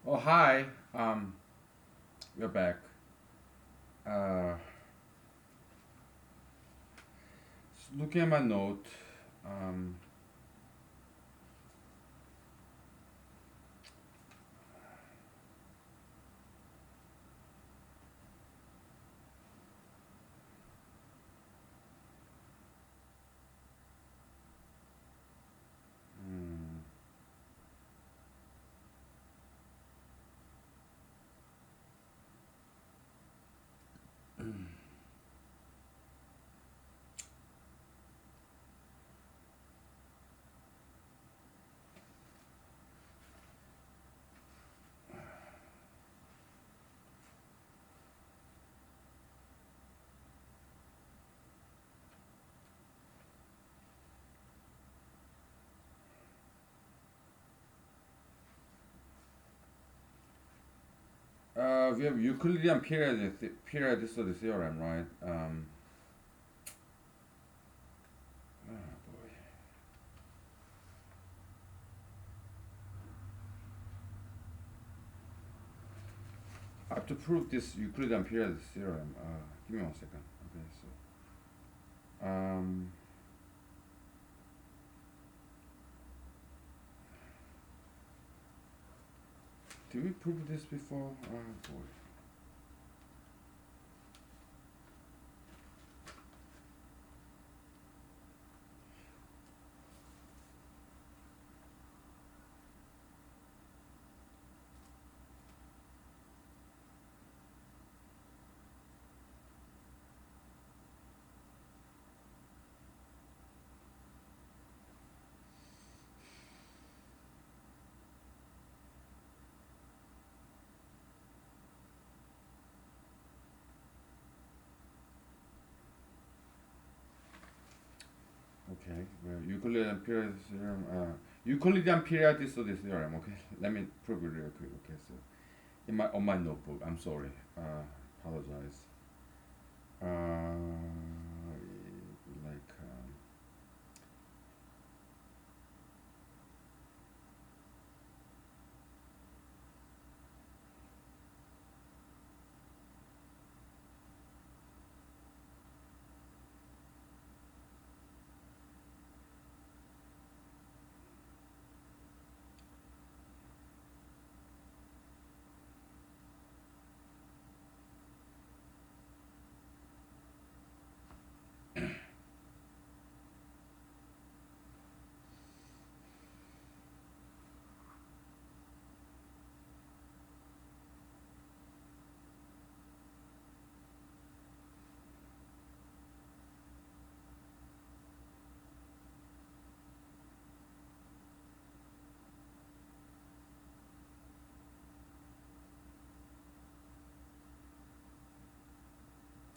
Oh, hi. We're back. Uh, Looking at my note. Um, hmm, we have Euclidean periodicity theorem, right? Oh boy. I have to prove this Euclidean periodicity theorem. Give me 1 second. Okay, so did we prove this before? Oh boy. Okay, well, Euclidean periodicity theorem. Euclidean periodicity theorem. Okay, let me prove it real quick. Okay, so in my on my notebook. I'm sorry. Apologize. Like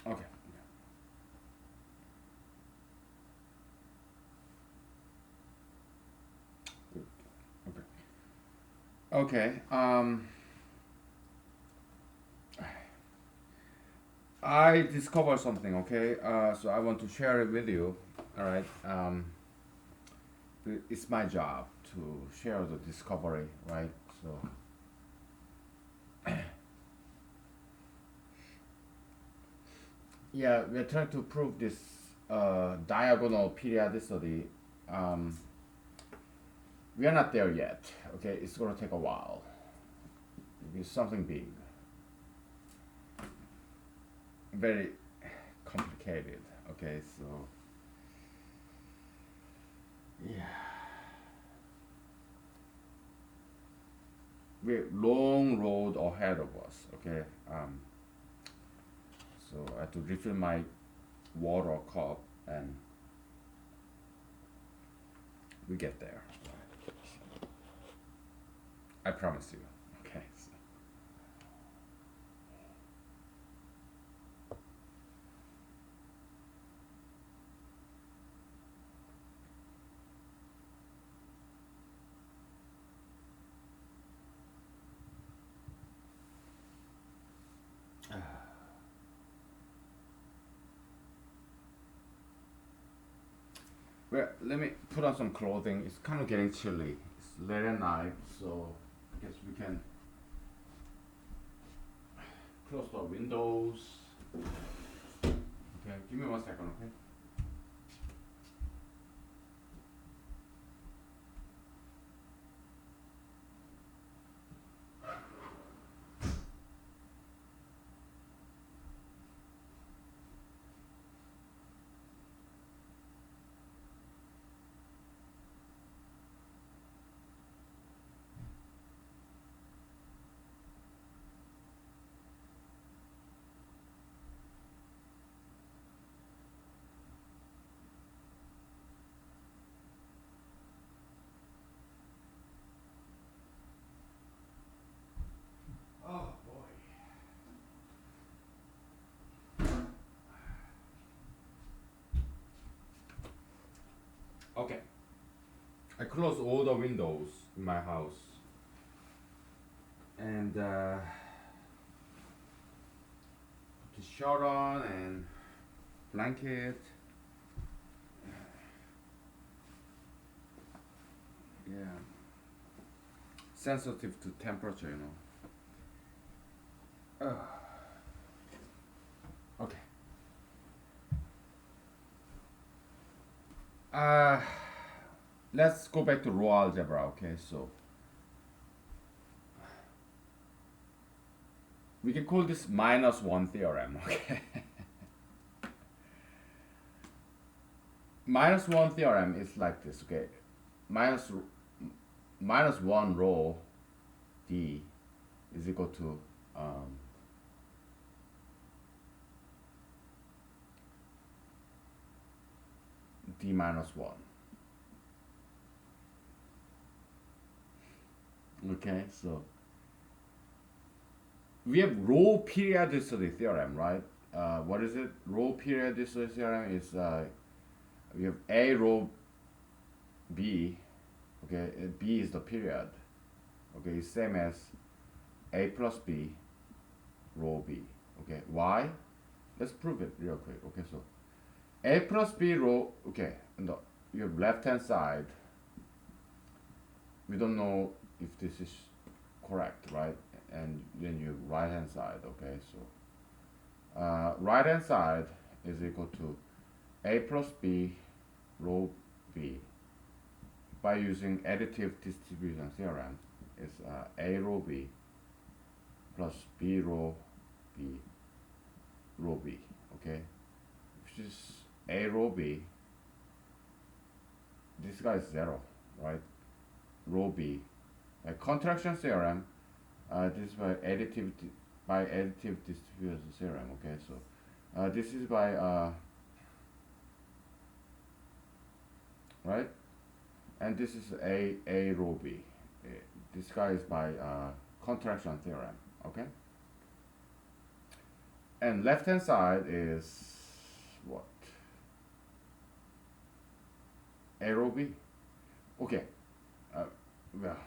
okay, good. Okay. Okay. I discovered something. Okay. So I want to share it with you. All right. It's my job to share the discovery. Right. So yeah, we're trying to prove this diagonal periodicity. Um, we are not there yet. Okay. It's gonna take a while. It's something big. Very complicated. Okay. So yeah. We long road ahead of us. Okay, so I have to refill my water cup, and we get there. I promise you. Okay. So, well, let me put on some clothing. It's kind of getting chilly. It's late at night, so I guess we can close the windows. Okay, give me 1 second, okay? Oh boy. Okay. I close all the windows in my house. And put the shirt on and blanket. Yeah. Sensitive to temperature, you know. Okay. Uh, let's go back to raw algebra, okay? So we can call this minus one theorem, okay? Minus one theorem is like this, okay? Minus one rho d is equal to d minus 1. Okay, so we have row periodicity theorem, right? What is it? Row periodicity theorem is we have A row B, okay? B is the period, okay? It's same as A plus B row B, okay? Why? Let's prove it real quick, okay? So A plus B row, okay, and you have left hand side. We don't know if this is correct, right? And then you right hand side, okay? So right hand side is equal to A plus B row B. By using additive distribution theorem, is A row B plus B row B, okay? Which is A row B. This guy is 0, right? Row B. A contraction theorem. This is by additive distribution theorem. Okay, so this is by right, and this is A row B. This guy is by contraction theorem. Okay, and left hand side is what? A row B. Okay. Well,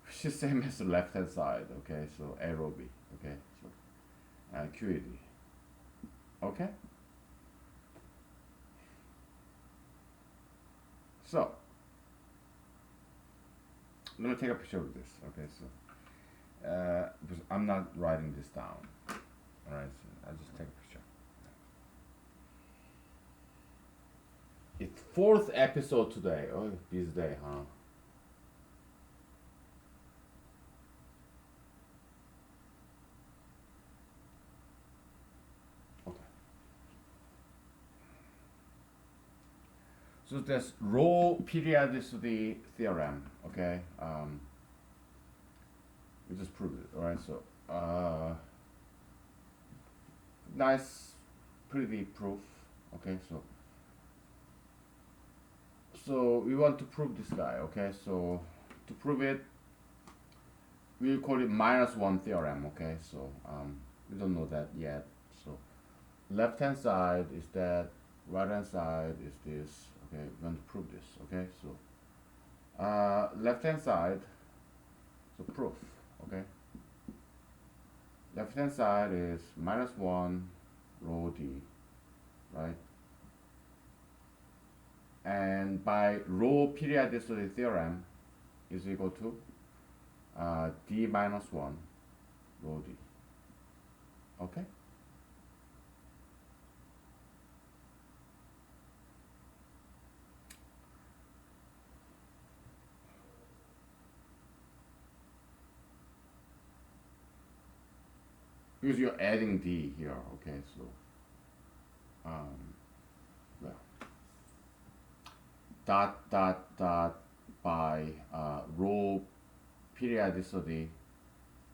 which is same as the left hand side, okay? So A row B, okay? So QED, okay? So let me take a picture of this, okay? So because I'm not writing this down, all right? So I'll just take a picture. It's 4th episode today. Oh, busy day, huh? Okay. So there's row periodicity theorem. Okay. We just proved it. All right. So nice, pretty proof. Okay. So we want to prove this guy, okay? So to prove it, we'll call it minus one theorem, okay? So we don't know that yet. So left hand side is that, right hand side is this, okay? We want to prove this, okay? So left hand side, so proof, okay? Left hand side is minus one rho d, right? And by row periodicity theorem is equal to d minus 1 rho d. Okay? Because you're adding d here, okay? So, well, dot dot dot by rho periodicity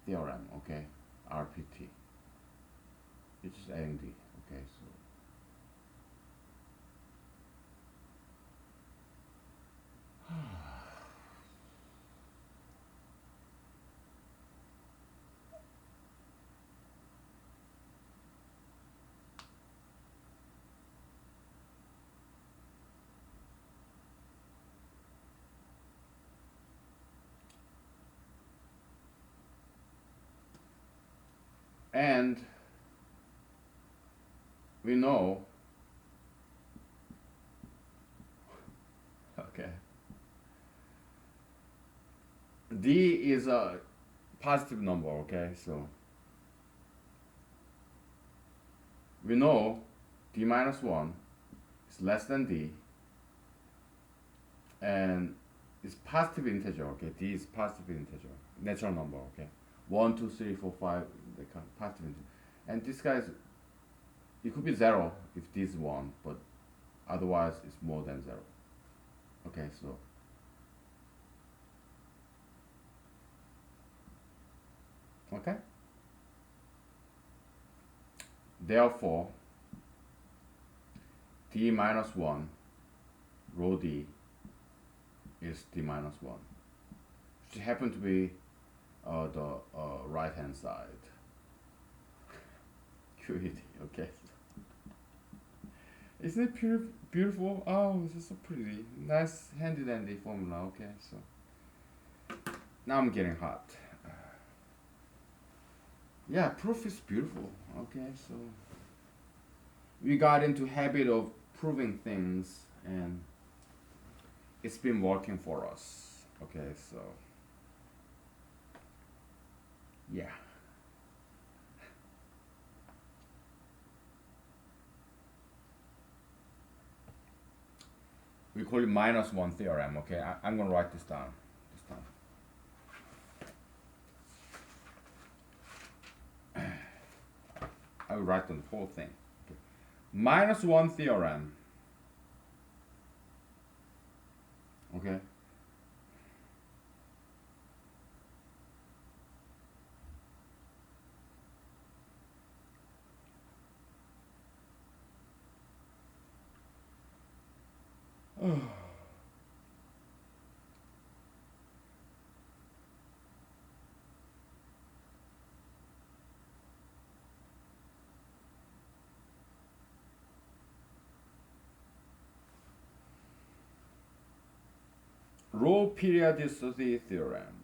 theorem, okay? RPT. It's just adding d, okay? So, and we know, okay, d is a positive number, okay? So we know d minus 1 is less than d, and it's positive integer, okay? D is positive integer, natural number, okay? 1, 2, 3, 4, 5, the kind of positive integer. And this guy's, it could be 0 if d is 1, but otherwise it's more than 0. Okay, so okay. Therefore, d minus 1 rho d is d minus 1, which happen to be the right hand side. QED, okay. Isn't it beautiful? Oh, this is so pretty. Nice handy dandy formula, okay, so. Now I'm getting hot. Yeah, proof is beautiful, okay, so. We got into habit of proving things, and it's been working for us, okay, so. Yeah. We call it minus 1 theorem, okay? I'm gonna write this down this time. I will write down the whole thing. Okay. Minus 1 theorem, okay? Rho periodicity theorem.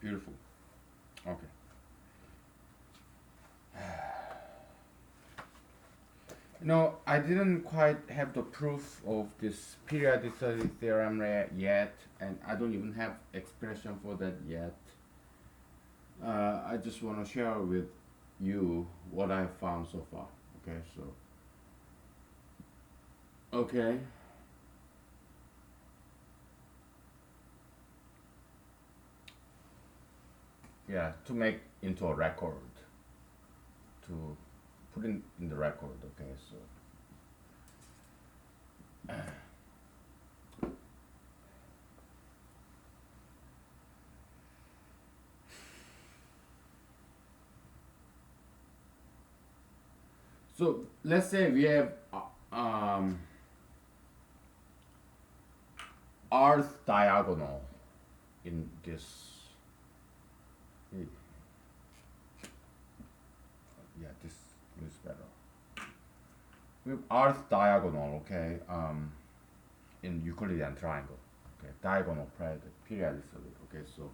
Beautiful. Okay. No, I didn't quite have the proof of this periodicity theorem yet, and I don't even have expression for that yet. I just want to share with you what I found so far. Okay, so. Okay. yeah, to make into a record, to put in the record. Okay, so let's say we have earth diagonal in this. Yeah, this is better. We have earth diagonal. Okay, in Euclidean triangle. Okay, diagonal periodicity. Okay, so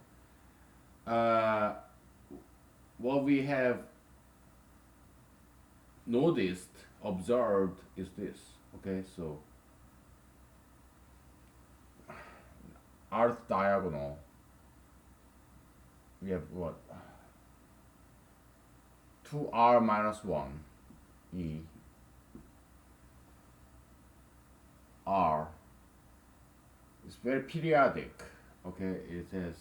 what we have noticed, observed is this. Okay, so earth diagonal, we have what? 2r minus 1 e r is very periodic. Okay, it is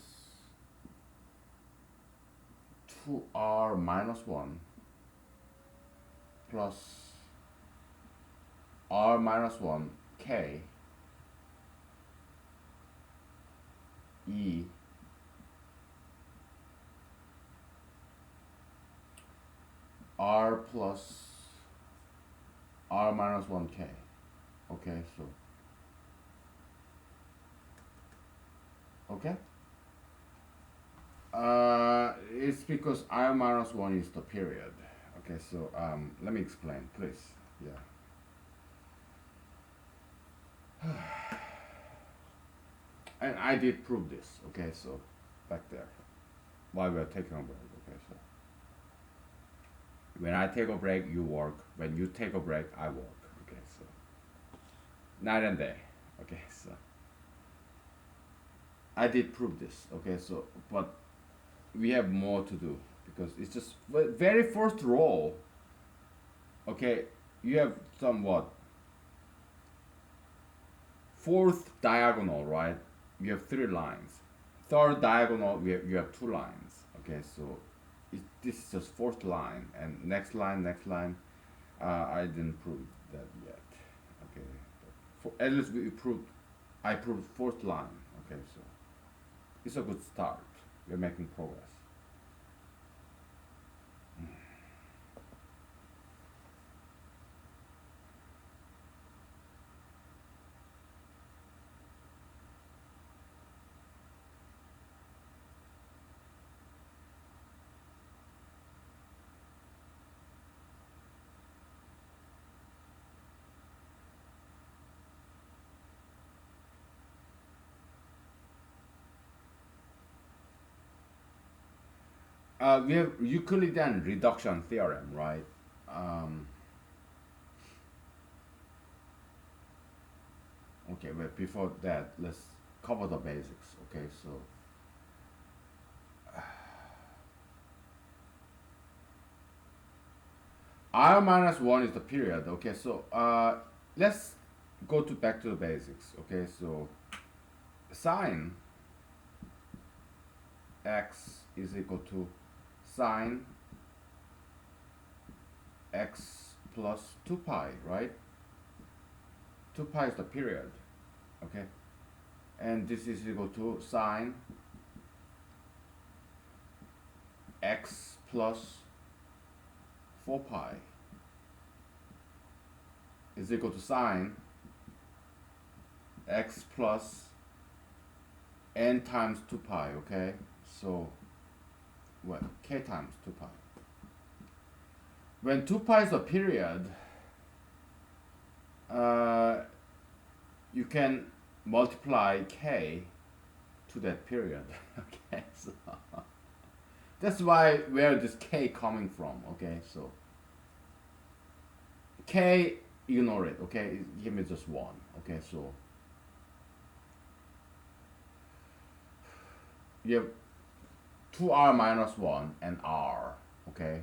2r minus 1 plus r minus 1 k e r plus r minus 1k. Okay, so okay, it's because r minus 1 is the period. Okay, so let me explain, please. Yeah. And I did prove this. Okay, so back there while we are taking a break. Okay, so when I take a break, you work. When you take a break, I work. Okay, so night and day. Okay, so I did prove this. Okay, so but we have more to do because it's just very first row. Okay, you have somewhat fourth diagonal, right? You have 3 lines. Third diagonal, you have 2 lines. Okay, so this is just fourth line, and next line, next line. I didn't prove that yet. Okay, at least we proved. I proved fourth line. Okay, so it's a good start. We're making progress. We have Euclidean reduction theorem, right? Um, okay, but before that, let's cover the basics. Okay, so r minus 1 is the period. Okay, so let's go to back to the basics. Okay, so sine x is equal to sine x plus 2 pi, right? 2 pi is the period. Okay, and this is equal to sine x plus 4 pi is equal to sine x plus n times 2 pi. Okay, so what? K times 2 pi. When 2 pi is a period, you can multiply k to that period. Okay, so that's why where this k coming from. Okay, so k, ignore it. Okay, give me just 1. Okay, so you have 2r minus 1 and r. Okay,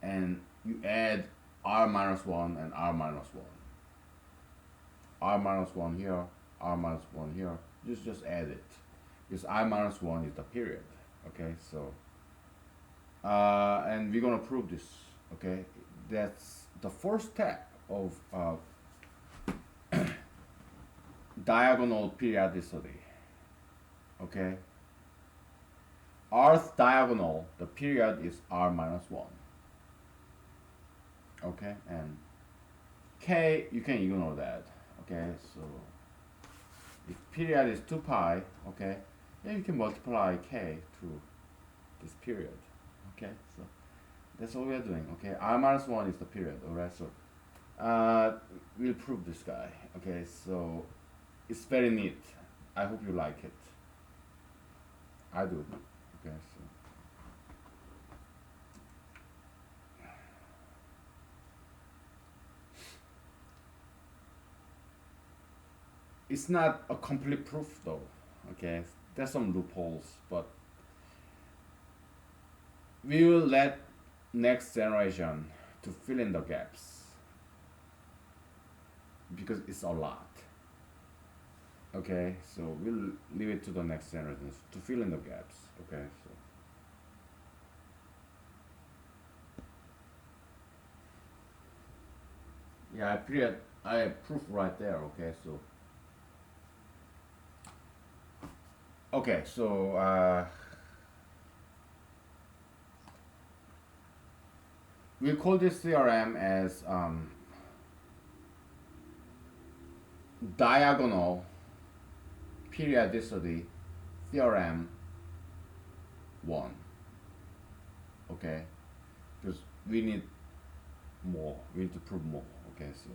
and you add r minus 1 and r minus 1. R minus 1 here, r minus 1 here. Just add it, because r minus 1 is the period. Okay, so and we're gonna prove this. Okay, that's the first step of diagonal periodicity. Okay, rth diagonal, the period is r minus 1. Okay, and k, you can ignore that. Okay, so if period is 2 pi, okay, yeah, you can multiply k to this period. Okay, so that's what we are doing. Okay, r minus 1 is the period. Alright, so we'll prove this guy. Okay, so it's very neat. I hope you like it. I do. Okay, so it's not a complete proof though. Okay, there's some loopholes, but we will let next generation to fill in the gaps because it's a lot. Okay, so we'll leave it to the next generation to fill in the gaps. Okay, so yeah, I proof right there. Okay, so okay, so we call this theorem as diagonal periodicity theorem 1. Okay, because we need more. We need to prove more. Okay, so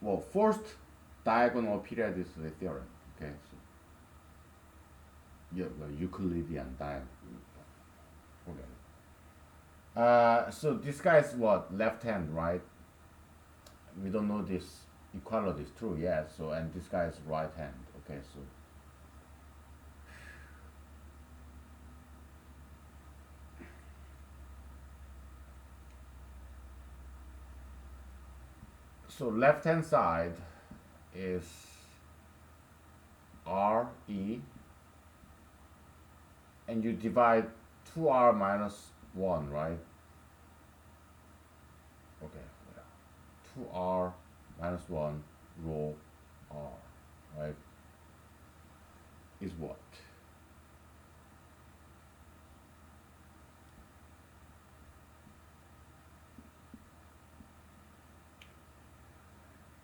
well, first diagonal periodicity theorem. Okay, so yeah, well, Euclidean diagonal. Okay. So this guy is what, left hand, right? We don't know this equality is true yet. So, and this guy is right hand. Okay, so left hand side is r e, and you divide 2r minus 1, right? Okay, yeah. 2r minus 1 rho r, right? Is what?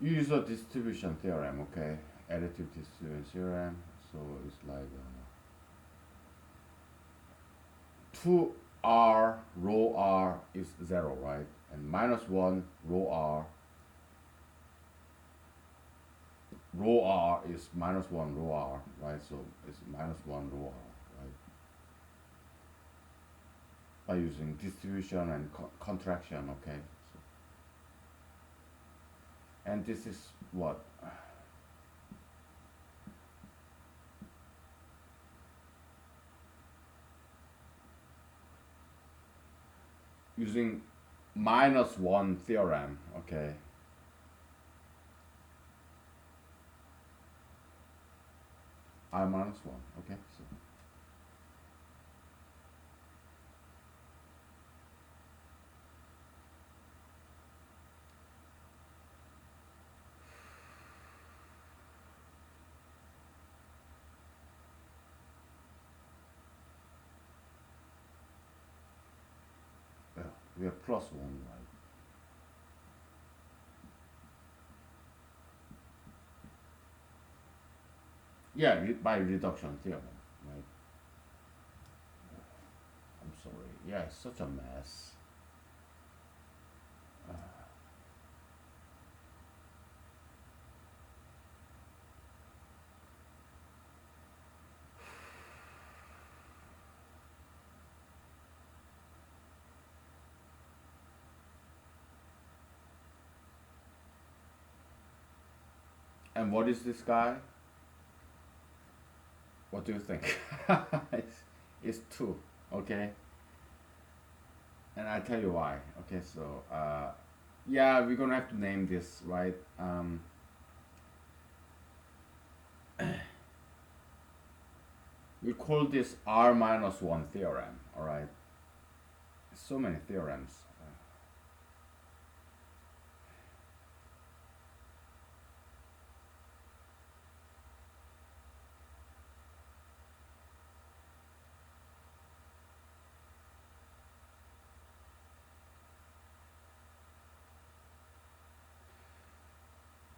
You use a distribution theorem, okay? Additive distribution theorem. So it's like 2r rho r is 0, right? And minus 1 rho r is minus 1 rho r, right? So it's minus 1 rho r, right? By using distribution and contraction, okay? So, and this is what? Using minus 1 theorem, okay? I minus 1, okay? So well, we have plus 1, right? Yeah, by reduction theorem, right? I'm sorry. Yeah, it's such a mess. And what is this guy? What do you think? It's 2, okay? And I'll tell you why. Okay, so yeah, we're gonna have to name this, right? We call this R minus 1 theorem, all right? So many theorems.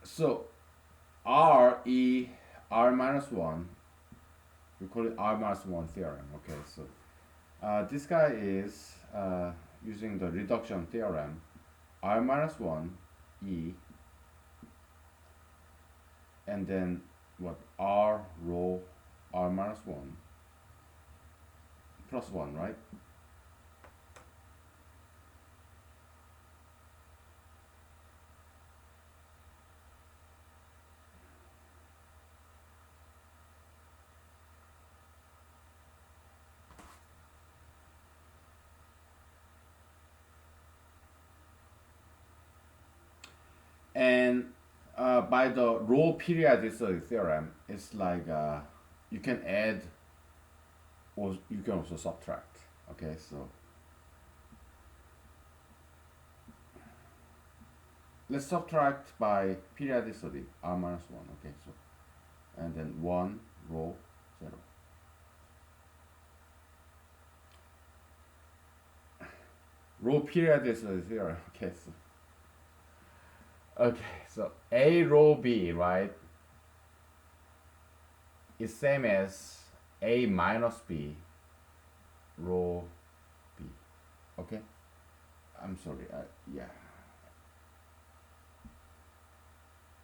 So R minus 1, we call it R minus 1 theorem, okay? So this guy is using the reduction theorem, R minus 1 E, and then what, R rho R minus 1 plus 1, right? And by the row periodicity theorem, it's like you can add or you can also subtract. Okay, so let's subtract by periodicity r minus 1. Okay, so and then 1 row 0. Row periodicity theorem. Okay, so A row B, right, is same as A minus B row B. Okay, I'm sorry. Yeah,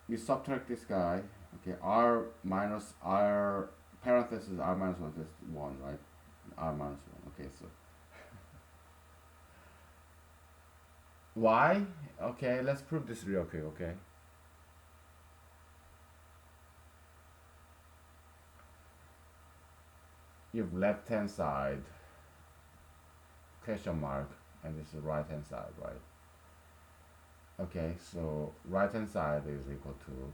we subtract this guy. Okay, R minus R parenthesis R minus 1 is 1, right? R minus 1. Okay, so why? Okay, let's prove this real quick. Okay, you have left hand side question mark and this is right hand side, right? Okay, so right hand side is equal to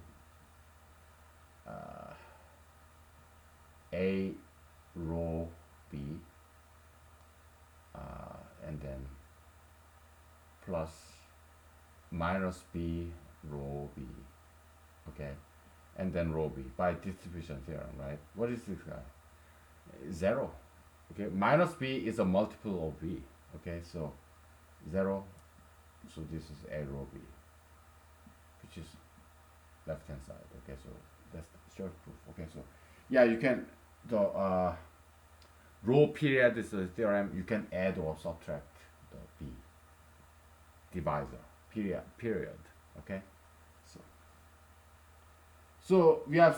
A row B and then plus minus B row B, okay, and then row B by distribution theorem, right? What is this guy? 0. Okay, minus B is a multiple of B. Okay, so 0. So this is A row B, which is left hand side. Okay, so that's the short proof. Okay, so yeah, you can the row periodicity theorem, you can add or subtract the B divisor period. Okay, so we are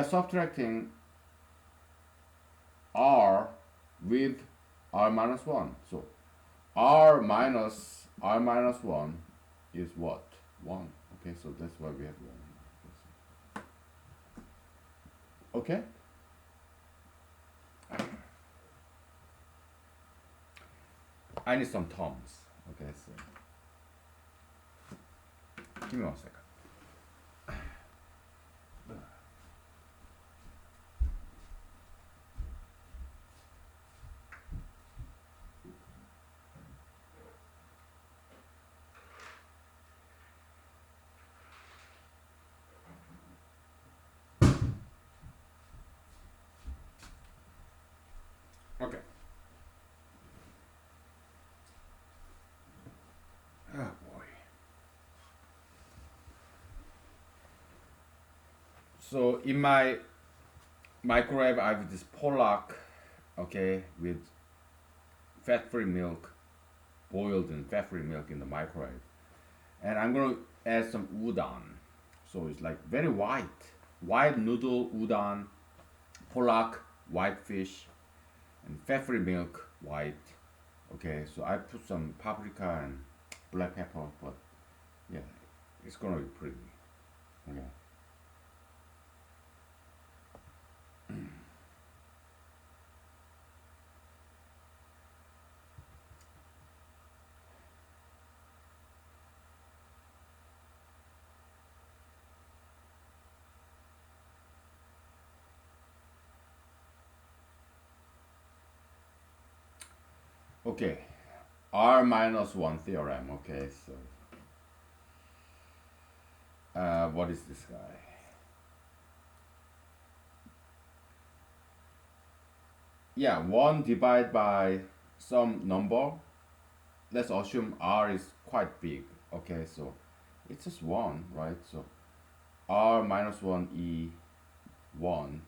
subtracting R with R minus 1. So R minus R minus 1 is what? 1. Okay, so that's why we have 1. Okay? I need some terms. Okay, so give me 1 second. Okay. Oh boy. So in my microwave, I have this Pollock, okay, with fat-free milk, boiled in fat-free milk in the microwave, and I'm gonna add some udon. So it's like very white noodle udon, Pollock, white fish, and fat-free milk, white. Okay, so I put some paprika and black pepper, but yeah, it's gonna be pretty. Okay. Okay, R minus 1 theorem. Okay, so what is this guy? Yeah, 1 divided by some number. Let's assume R is quite big. Okay, so it's just 1, right? So R minus 1 E 1.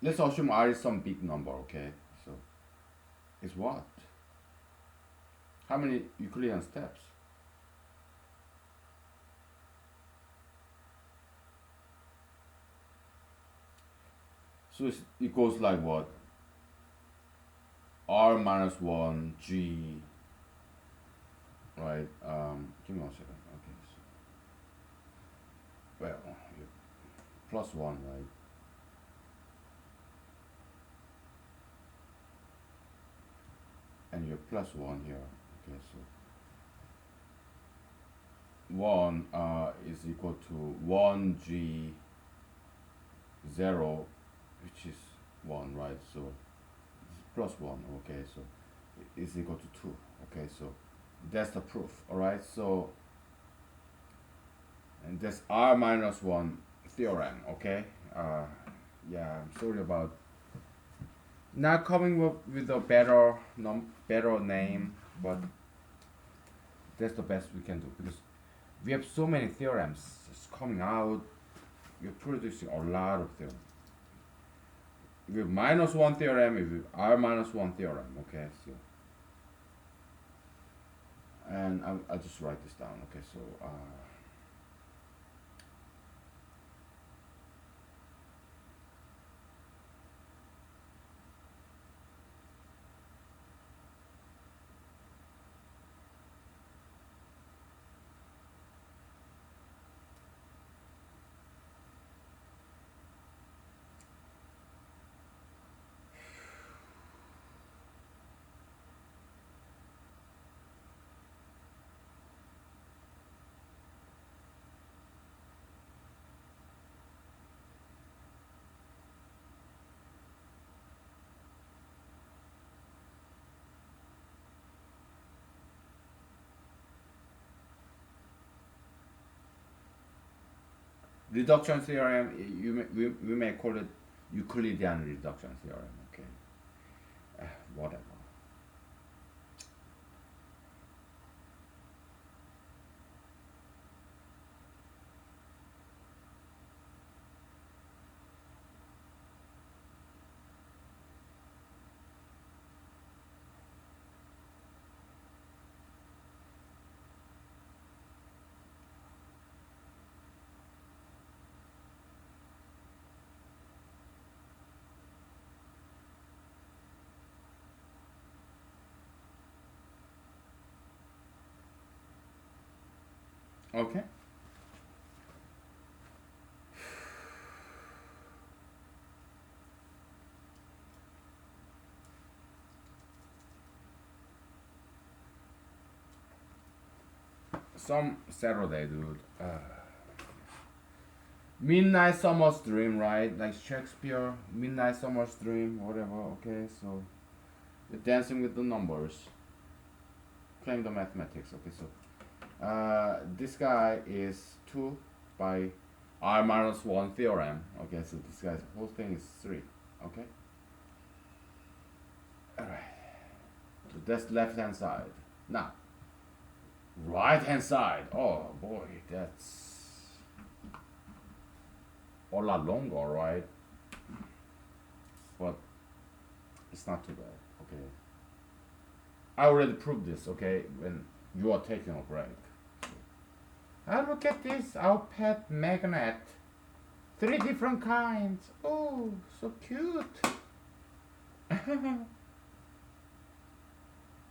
Let's assume R is some big number. Okay, so it's what? How many Euclidean steps? So it goes like what? R minus 1 G, right? Give me 1 second. Okay, so, well, plus 1, right? And you're plus 1 here. Okay, so 1 is equal to 1G 0, which is 1, right? So it's plus 1. Okay, so it's equal to 2. Okay, so that's the proof. All right, so and that's R minus 1 theorem. Okay, yeah, I'm sorry about not coming up with a better name, but that's the best we can do because we have so many theorems just coming out. We're producing a lot of theorems. We have minus 1 theorem, we have R minus 1 theorem. Okay, so and I'll just write this down. Okay, so reduction theorem, we may call it Euclidean reduction theorem. Okay, whatever. Okay. Some Saturday, dude. Midnight Summer's Dream, right? Like Shakespeare, Midnight Summer's Dream, whatever. Okay, so you're dancing with the numbers, playing the mathematics. Okay, so this guy is 2 by R minus 1 theorem. Okay, so this guy's whole thing is 3. Okay, alright. So that's left hand side. Now, right hand side. Oh boy, that's a lot longer, right? But it's not too bad. Okay, I already proved this. Okay, when you are taking a break. Ah, look at this, our pet magnet. 3 different kinds. Oh, so cute.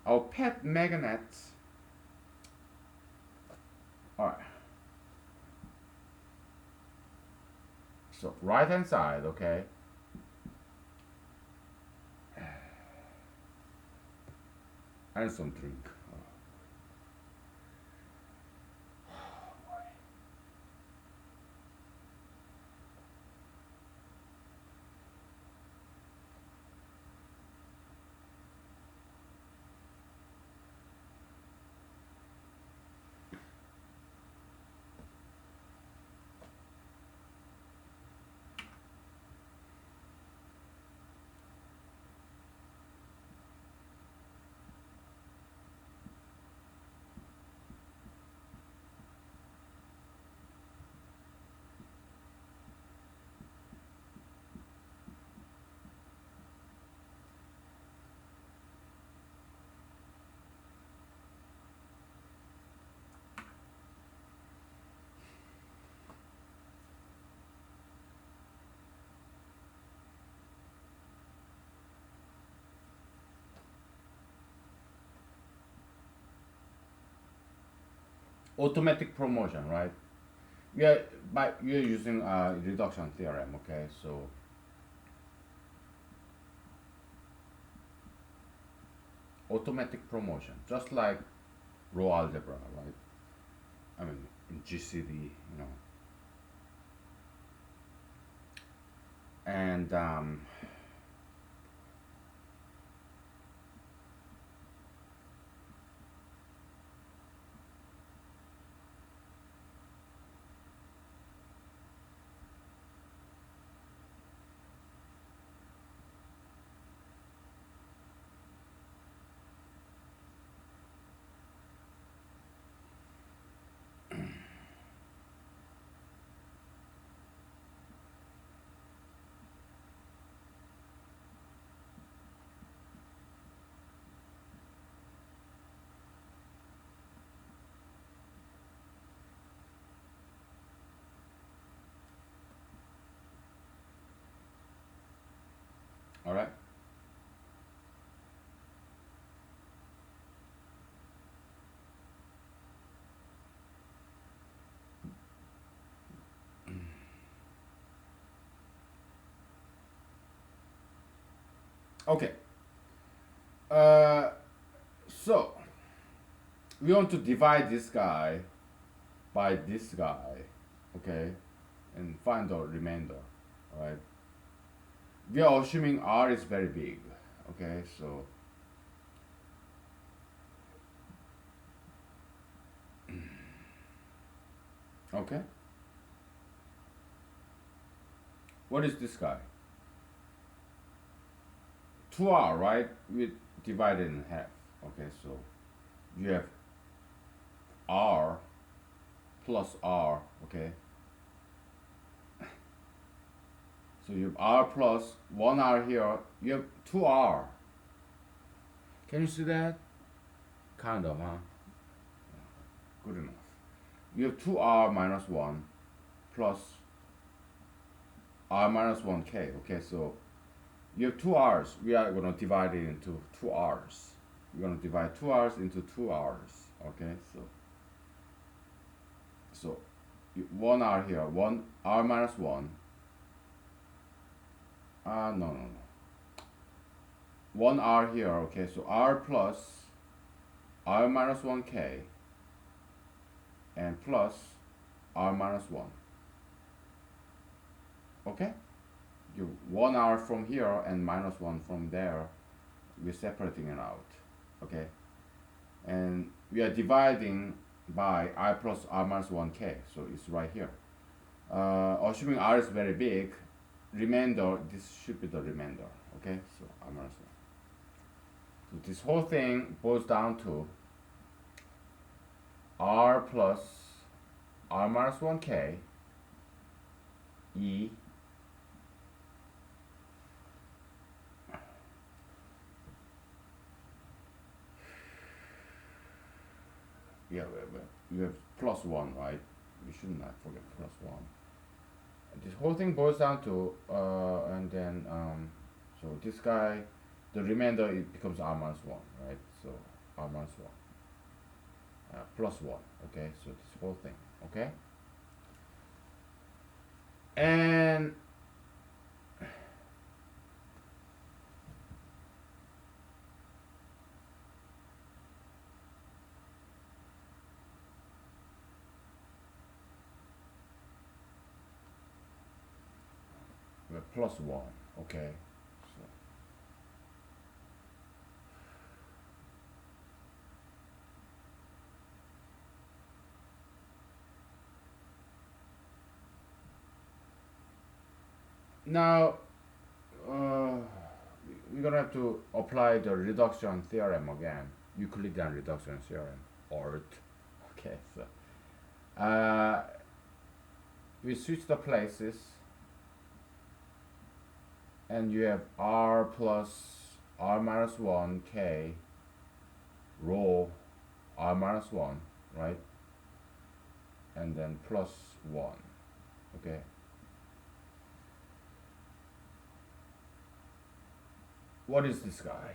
Our pet magnets. Alright. So right hand side, okay. And some drink. automatic promotion, right? We are using reduction theorem, okay? So automatic promotion, just like row algebra, right? I mean, in GCD, and all right. Okay. Uh, so we want to divide this guy by this guy, okay, and find the remainder, all right? We are assuming R is very big, okay, so okay. What is this guy? 2R, right? We divide it in half, okay, so you have R plus R, okay? So you have R plus 1R here, you have 2R. Can you see that? Kind of, huh? Good enough. You have 2R minus 1 plus R minus 1K, okay, so you have 2R's. We are going to divide it into 2R's. We're going to divide 2R's into 2R's, okay, so 1R here, 1R minus 1. No. 1R here, okay, so R plus R minus 1K and plus R minus 1. Okay? You 1R from here and minus 1 from there. We're separating it out. Okay? And we are dividing by R plus R minus 1K, so it's right here. Assuming R is very big, remainder, this should be the remainder. Okay? So R minus 1. So this whole thing boils down to R plus R minus 1K E you have plus 1, right? We should not forget plus 1. This whole thing boils down to and then so this guy, the remainder, it becomes R minus 1, right? So R minus 1 plus 1, okay? So this whole thing, okay? And we have plus 1, okay? So now we're gonna have to apply the reduction theorem again, Euclidean reduction theorem, or okay. So we switch the places, and you have R plus R minus 1 K rho R minus 1, right? And then plus 1, okay? What is this guy?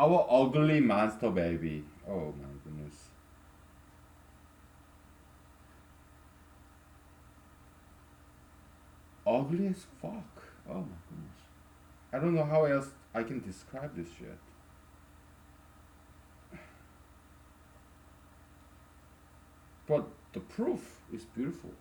Our ugly monster baby. Oh my goodness. Ugly as fuck. Oh my goodness. I don't know how else I can describe this shit. But the proof is beautiful.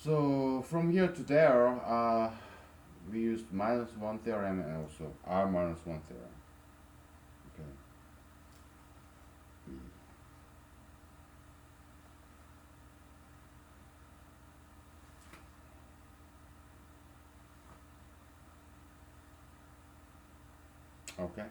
So from here to there, we used minus one theorem and also R minus one theorem. Okay. Okay.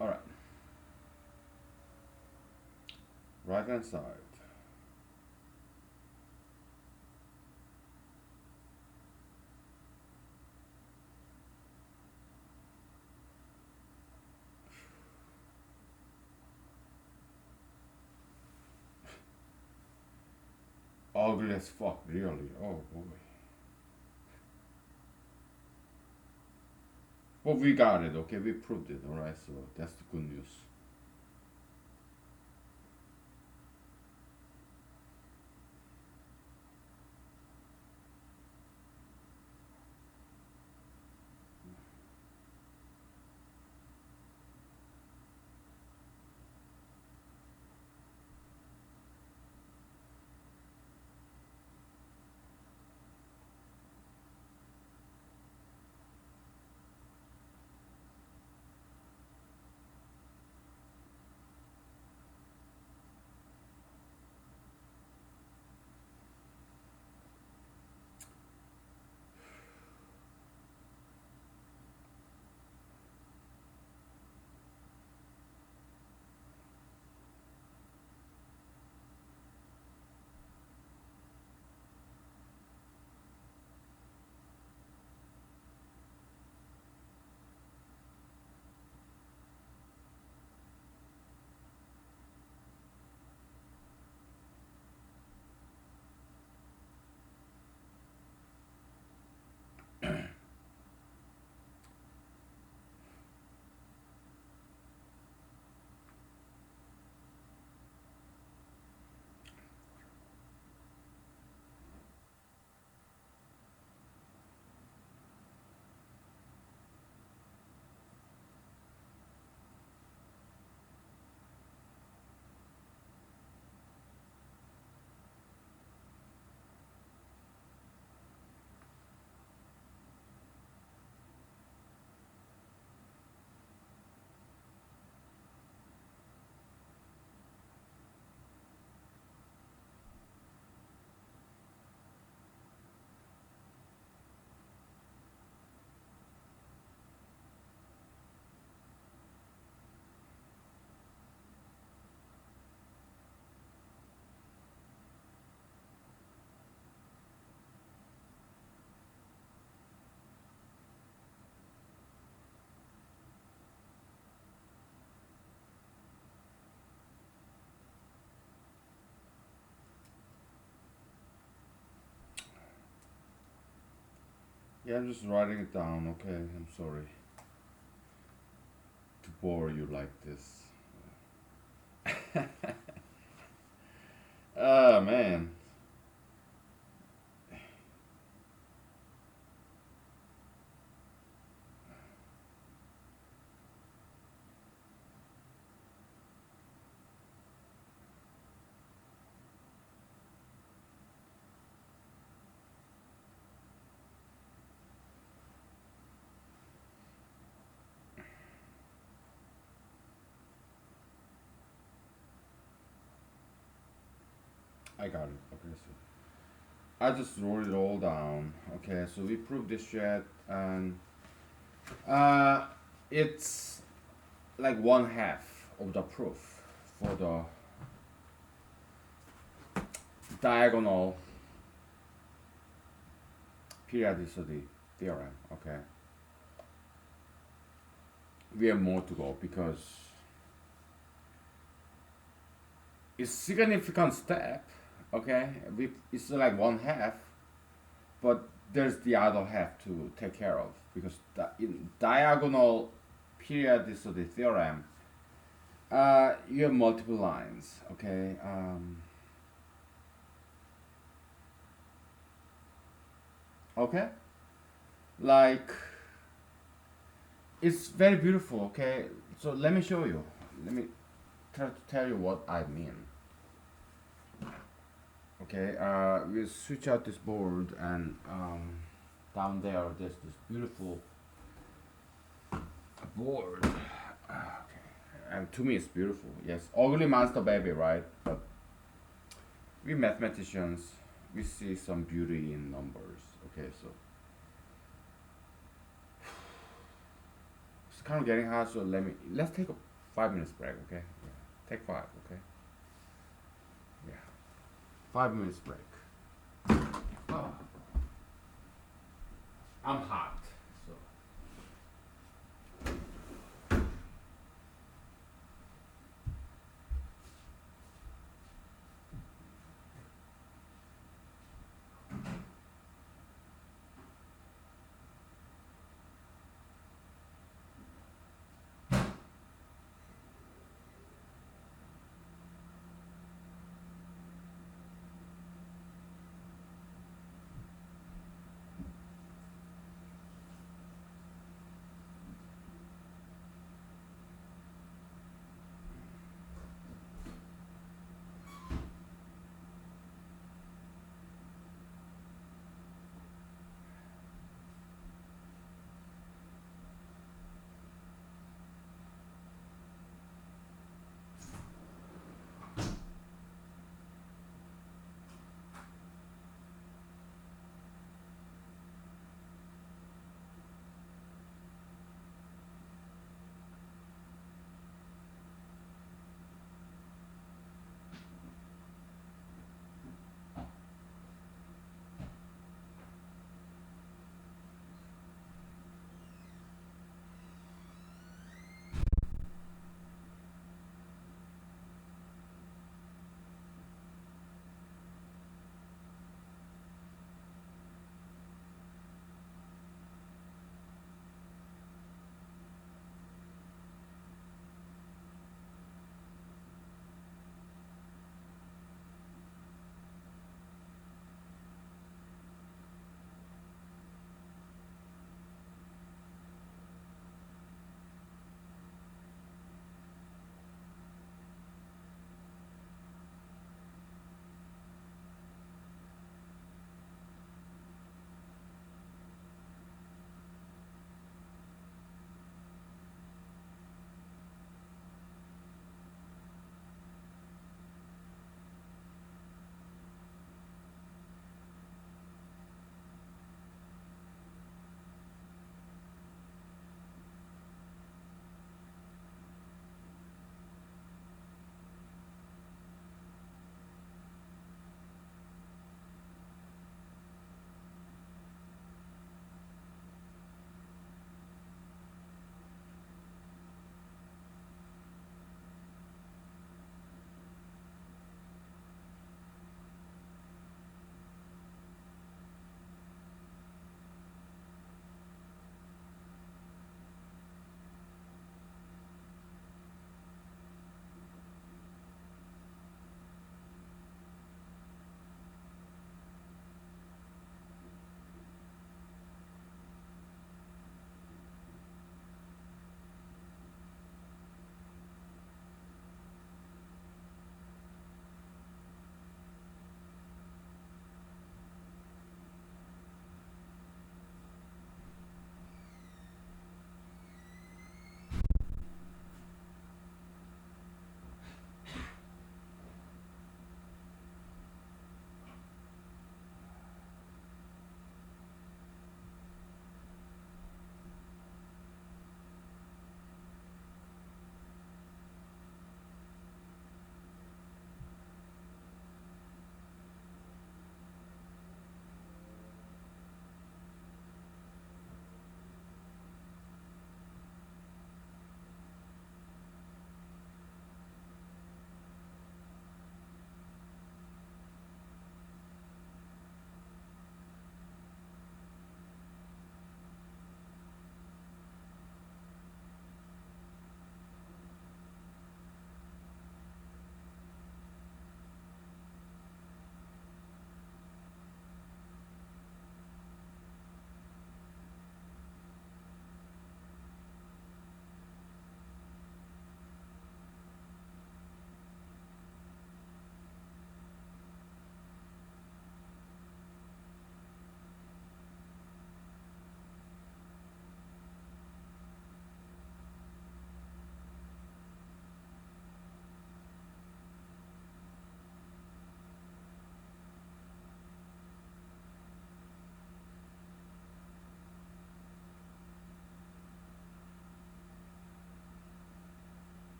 All right. Right hand side. Ugly as fuck, really. Oh boy. But we got it. Okay, we proved it. All right. So that's the good news. Okay, I'm just writing it down. Okay, I'm sorry to bore you like this. Oh man, I got it. Okay, so I just wrote it all down. Okay, so we proved this yet, and uh, it's like one half of the proof for the diagonal periodicity theorem. Okay, we have more to go because it's significant step. Okay, it's like one half, but there's the other half to take care of because in diagonal periodicity theorem, you have multiple lines. Okay, okay, like it's very beautiful. Okay, so let me show you. Let me try to tell you what I mean. Okay, we'll switch out this board and down there there's this beautiful board. Okay, and to me it's beautiful. Yes, ugly monster baby, right? But we mathematicians, we see some beauty in numbers. Okay, so it's kind of getting hot. So let's take a 5 minutes break. Okay, yeah. Take five. Okay, yeah, 5 minutes break. Oh, I'm hot. So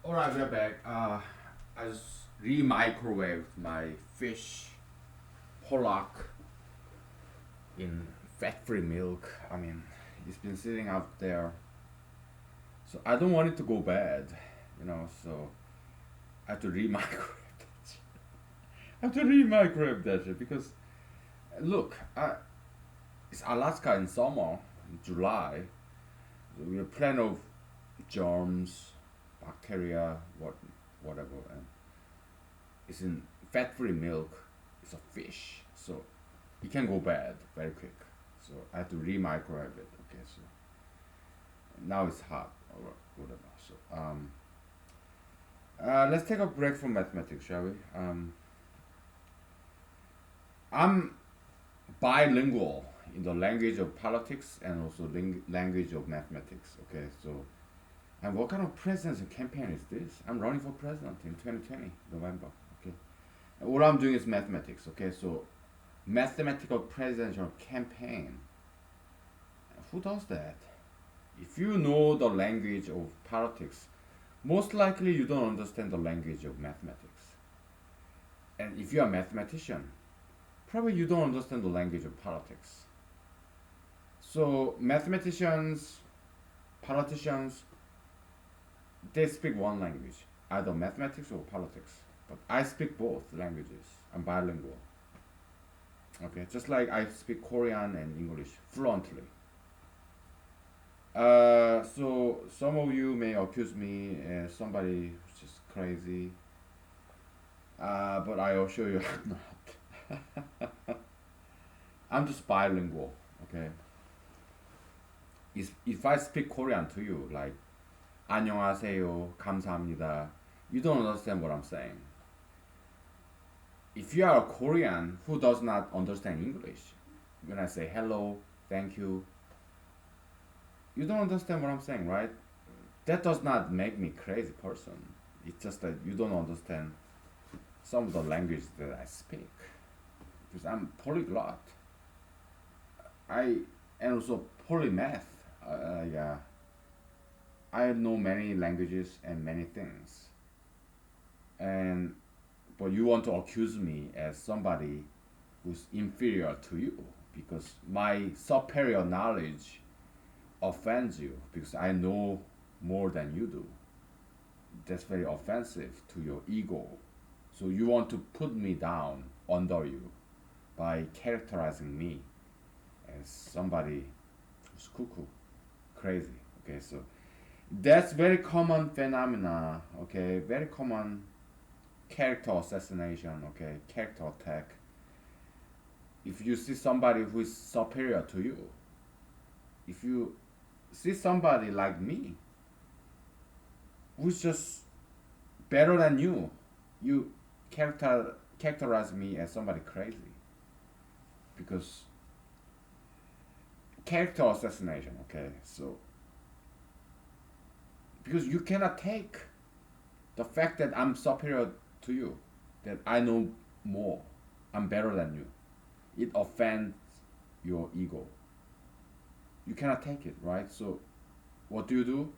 All right, we're back. I just re-microwaved my fish pollock in fat-free milk. I mean, it's been sitting out there, so I don't want it to go bad, So I have to re-microwave that. Shit. I have to re-microwave that shit because look, it's Alaska in summer, in July. So we have plenty of germs, bacteria, whatever, and it's in fat-free milk. It's a fish, so it can go bad very quick. So I have to re-microwave it. Okay, so now it's hot or whatever. So let's take a break from mathematics, shall we? I'm bilingual in the language of politics and also language of mathematics. Okay, so and what kind of presidential campaign is this? I'm running for president in 2020 November. Okay, and all I'm doing is mathematics. Okay, so mathematical presidential campaign. Who does that? If you know the language of politics, most likely you don't understand the language of mathematics. And if you're a mathematician, probably you don't understand the language of politics. So mathematicians, politicians, they speak one language, either mathematics or politics. But I speak both languages. I'm bilingual. Okay, just like I speak Korean and English fluently. So some of you may accuse me as somebody who's just crazy, but I assure you I'm not. I'm just bilingual. Okay. If I speak Korean to you, like 안녕하세요, 감사합니다, you don't understand what I'm saying. If you are a Korean who does not understand English, when I say hello, thank you don't understand what I'm saying, right? That does not make me crazy person. It's just that you don't understand some of the language that I speak. Because I'm polyglot. I and also polymath. Yeah, I know many languages and many things. And but you want to accuse me as somebody who's inferior to you because my superior knowledge offends you because I know more than you do. That's very offensive to your ego. So you want to put me down under you by characterizing me as somebody who's cuckoo, crazy. Okay, so that's very common phenomena. Okay, very common character assassination. Okay, character attack. If you see somebody who is superior to you, if you see somebody like me who's just better than you characterize me as somebody crazy because character assassination. Okay, so because you cannot take the fact that I'm superior to you, that I know more, I'm better than you. It offends your ego. You cannot take it, right? So, what do?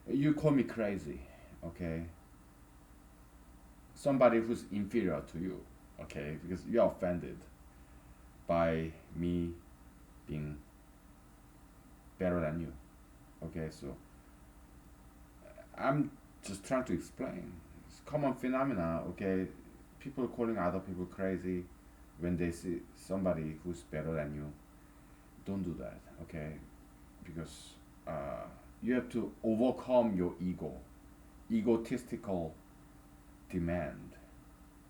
You call me crazy, okay? Somebody who's inferior to you, okay? Because you're offended by me being better than you, okay? So, I'm just trying to explain. It's common phenomena, okay? People calling other people crazy when they see somebody who's better than you. Don't do that, okay? Because you have to overcome your egotistical demand.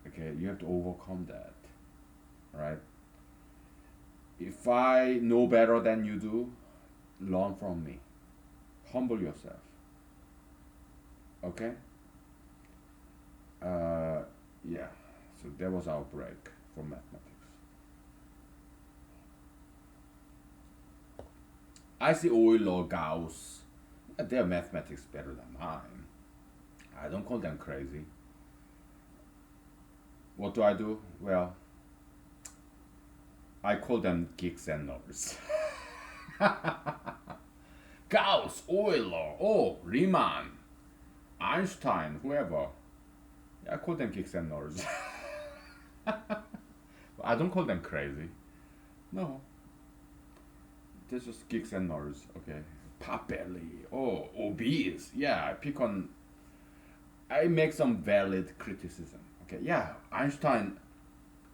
Okay, you have to overcome that, right? If I know better than you do, learn from me. Humble yourself. Okay? Yeah. So that was our break from mathematics. I see Euler, Gauss. Their mathematics better than mine. I don't call them crazy. What do? Well, I call them geeks and nerds. Gauss, Euler, oh, Riemann. Einstein, whoever. I call them geeks and nerds. I don't call them crazy. No, they're just geeks and nerds. Okay. Potbelly. Oh, obese. Yeah, I pick on. I make some valid criticism. Okay. Yeah, Einstein,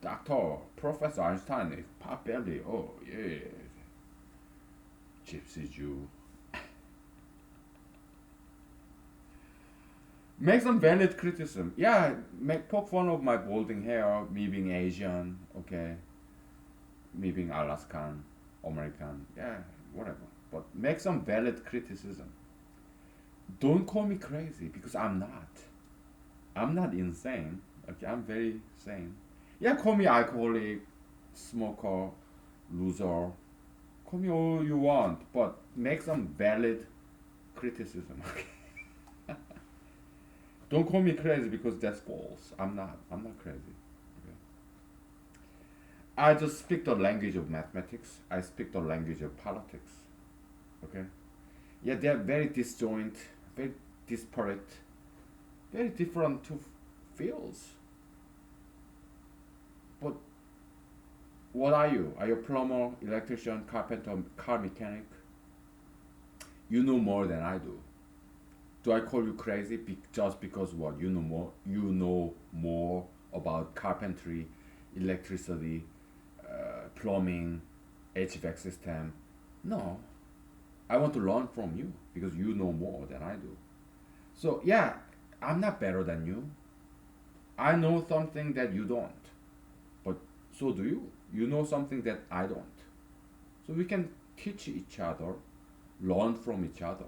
Doctor, Professor Einstein is potbelly. Oh yeah, Gypsy Jew. Make some valid criticism. Yeah, make poke fun of my balding hair, me being Asian, okay, me being Alaskan, American, yeah, whatever. But make some valid criticism. Don't call me crazy because I'm not. I'm not insane. Okay, I'm very sane. Yeah, call me alcoholic, smoker, loser. Call me all you want, but make some valid criticism. Don't call me crazy because that's false. I'm not. I'm not crazy. Okay. I just speak the language of mathematics. I speak the language of politics. Okay. Yeah, they are very disjoint, very disparate, very different two fields. But what are you? Are you a plumber, electrician, carpenter, car mechanic? You know more than I do. Do I call you crazy just because what you know more? You know more about carpentry, electricity, plumbing, HVAC system. No, I want to learn from you because you know more than I do. So yeah, I'm not better than you. I know something that you don't, but so do you. You know something that I don't. So we can teach each other, learn from each other.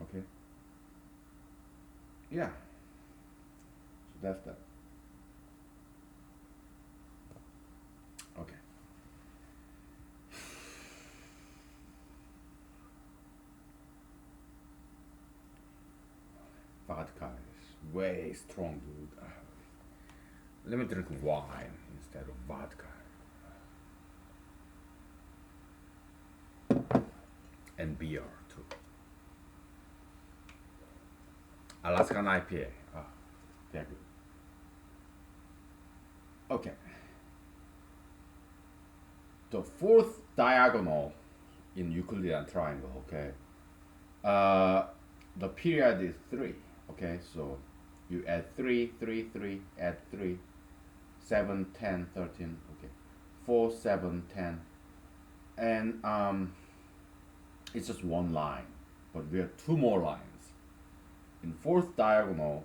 Okay. Yeah. So that's that. Okay. Vodka is way strong, dude. Let me drink wine instead of vodka. And beer too. Alaskan IPA. Ah, they're good. Okay. The fourth diagonal in Euclidean triangle, okay. Uh, the period is 3, okay. So you add 3, 3, 3, add 3, 7, 10, 13, okay. 4, 7, 10. And it's just one line, but we have two more lines. In fourth diagonal,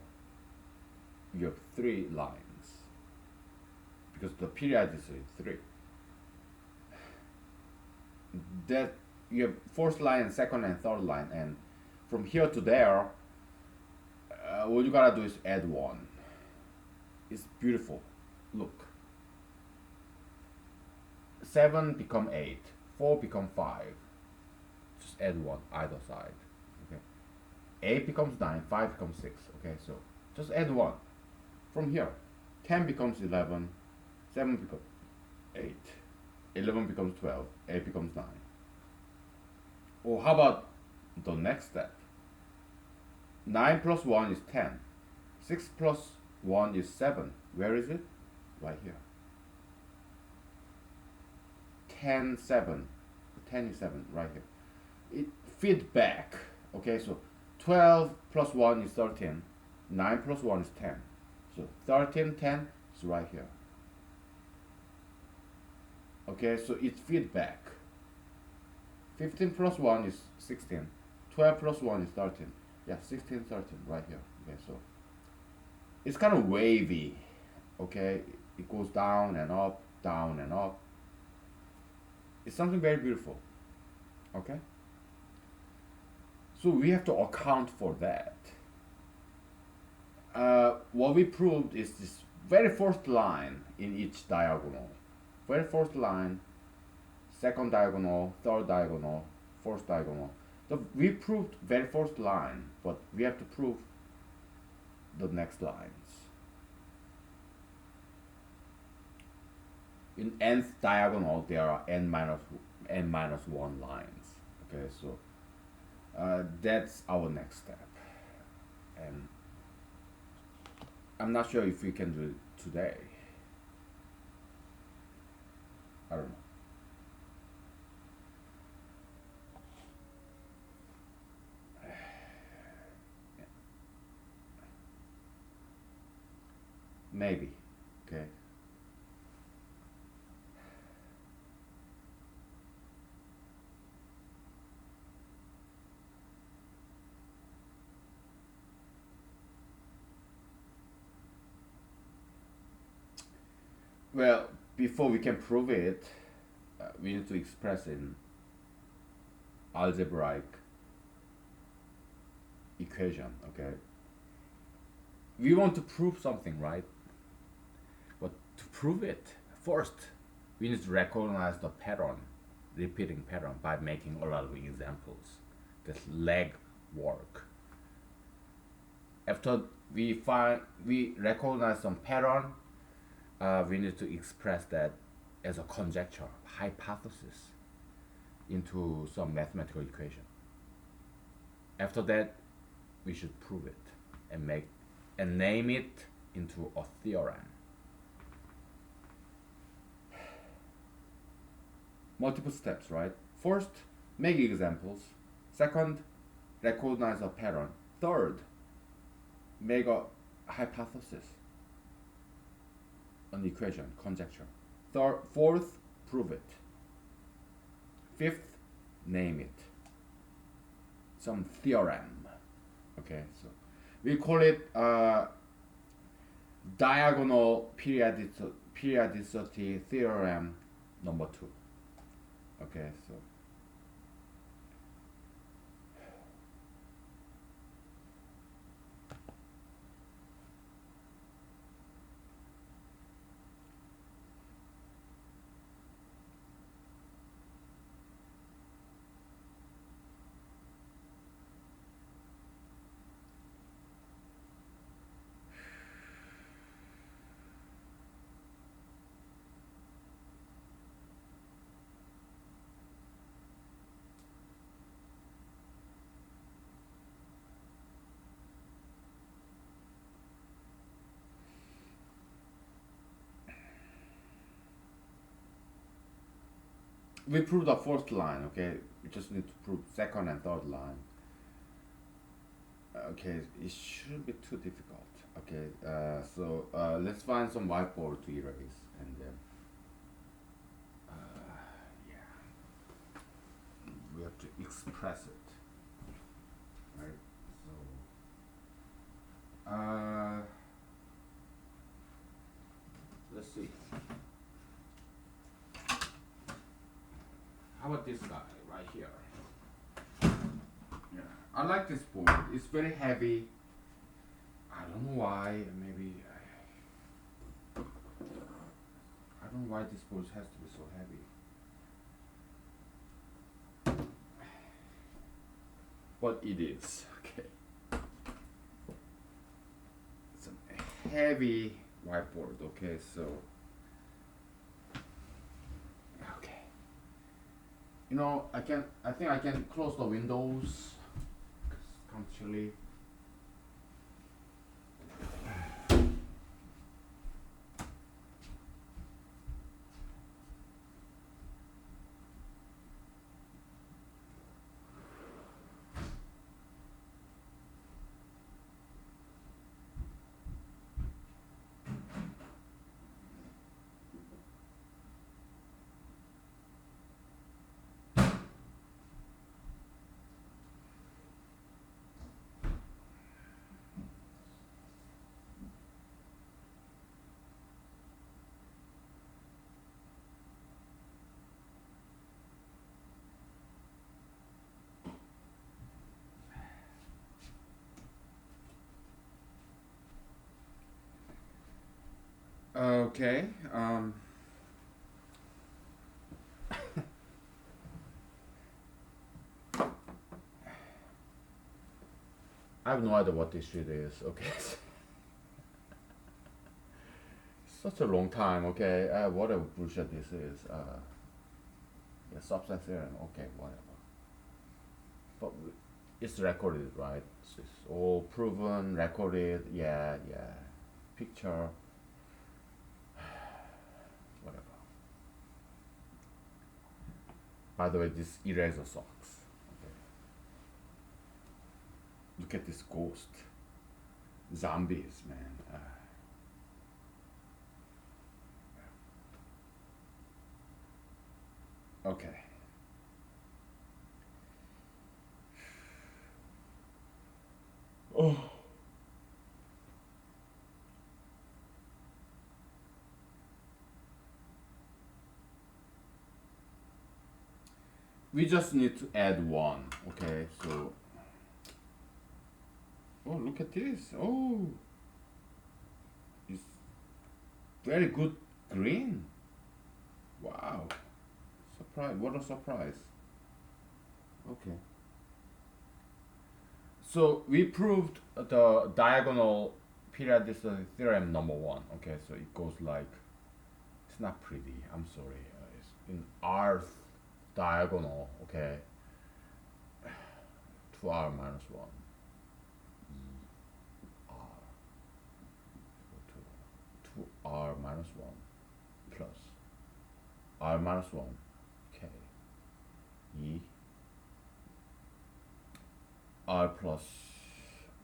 you have 3 lines because the period is 3. That you have fourth line, second and third line, and from here to there, what you gotta do is add 1. It's beautiful. Look, 7 become 8, 4 become 5. Just add 1 either side. Okay, 8 becomes 9, 5 becomes 6. Okay, so just add 1 from here. 10 becomes 11, 7 becomes 8, 11 becomes 12, 8 becomes 9. Or how about the next step? 9 plus 1 is 10. 6 plus 1 is 7. Where is it? Right here. 10, 7. 10 is 7, right here. It feed back. Okay, so 12 plus 1 is 13. 9 plus 1 is 10. So 13, 10 is right here. Okay, so it's feedback. 15 plus 1 is 16. 12 plus 1 is 13. Yeah, 16, 13, right here. Okay, so it's kind of wavy. Okay, it goes down and up, down and up. It's something very beautiful. Okay, so we have to account for that. What we proved is this very first line in each diagonal. Very first line, second diagonal, third diagonal, fourth diagonal. So we proved very first line, but we have to prove the next lines. In nth diagonal, there are n minus 1 lines. Okay, so that's our next step. and I'm not sure if we can do it today. I don't know. Maybe. Okay. Well, before we can prove it, we need to express in algebraic equation. Okay. We want to prove something, right? But to prove it, first we need to recognize the pattern, repeating pattern by making a lot of examples. This leg work. After we recognize some pattern, we need to express that as a conjecture, hypothesis, into some mathematical equation. After that, we should prove it and name it into a theorem. Multiple steps, right? First, make examples. Second, recognize a pattern. Third, make a hypothesis, an equation, conjecture. Fourth, prove it. Fifth, name it. Some theorem. Okay, so we call it diagonal periodicity theorem number 2. Okay, so we prove the first line. Okay, we just need to prove second and third line. Okay, it shouldn't be too difficult. Okay, so let's find some whiteboard to erase, and then yeah, we have to express it, right? So let's see. How about this guy right here? Yeah, I like this board. It's very heavy. I don't know why. Maybe I don't know why this board has to be so heavy. But it is. Okay. It's a heavy whiteboard. Okay, so okay. You know, I think I can close the windows. It's kind of chilly. Okay. I have no idea what this shit is. Okay. Such a long time. Okay. Whatever bullshit this is. Yeah, substance theorem. Okay, whatever. But it's recorded, right? So it's all proven, recorded. Yeah, yeah. Picture, whatever. By the way, this eraser sucks. Okay. Look at this ghost. Zombies, man. Okay. Oh. We just need to add one. Okay, so. Oh, look at this. Oh, it's very good green. Wow. Surprise. What a surprise. Okay. So we proved the diagonal periodicity theorem number one. Okay, so it goes like, it's not pretty. I'm sorry. It's in R diagonal. Okay, 2r minus one. R to 2r minus one plus r minus one k e r plus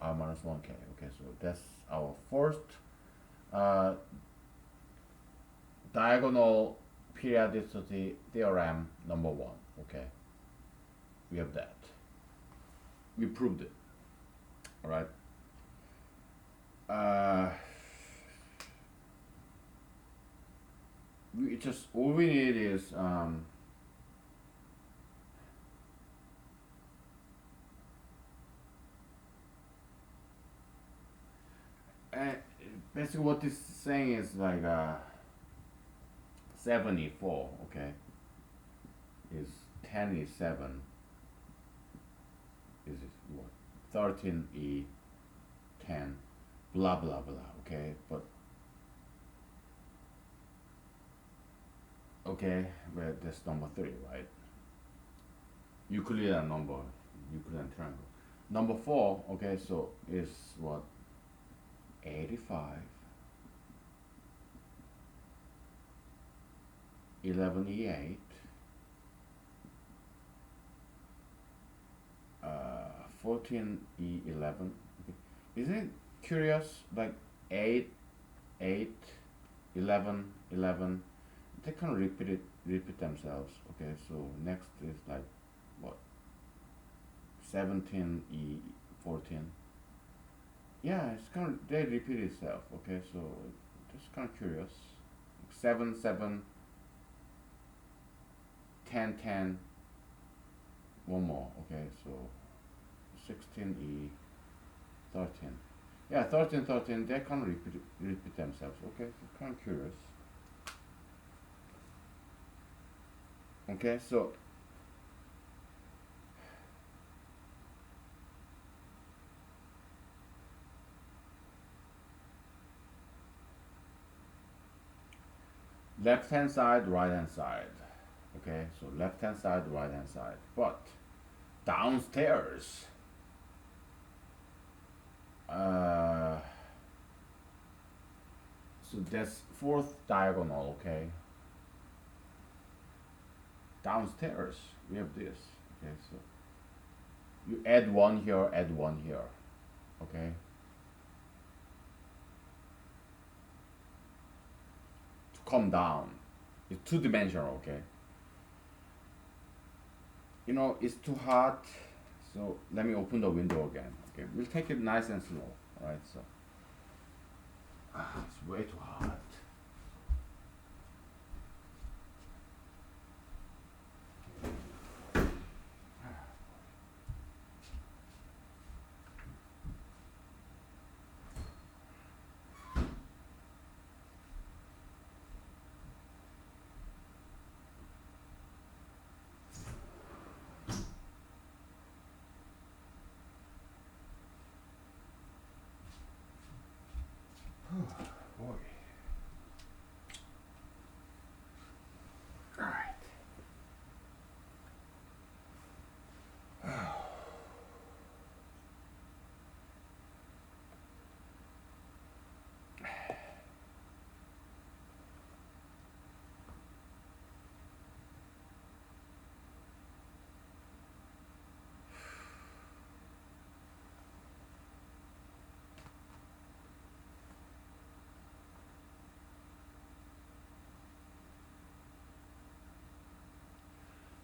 r minus one k. Okay, so that's our first uh, diagonal periodicity theorem number one. Okay, we have that. We proved it. All right. Uh, we just all we need is basically what this is saying is like 74. Okay, is 10 is 7 is what 13 e 10 blah blah blah. Okay, but okay, well that's number 3, right? Euclidean number, Euclidean triangle. Number 4, okay, so is what 85 11e8 14e11. Okay. Isn't it curious? Like 8, 8, 11, 11. They kind of repeat themselves. Okay, so next is like what 17e14. Yeah, it's kind of they repeat itself. Okay, so just kind of curious. 7, 7, 10, 10. One more. Okay, so 16e 13. Yeah, 13, 13. They kind of repeat themselves. Okay, so kind of curious. Okay, so left hand side, right hand side. Okay, so left hand side, right hand side. But downstairs, uh, so that's fourth diagonal. Okay, downstairs we have this. Okay, so you add one here, add one here. Okay, to come down, it's two-dimensional. Okay, you know it's too hot, so let me open the window again. Okay, we'll take it nice and slow. All right, so it's way too hot. Boy.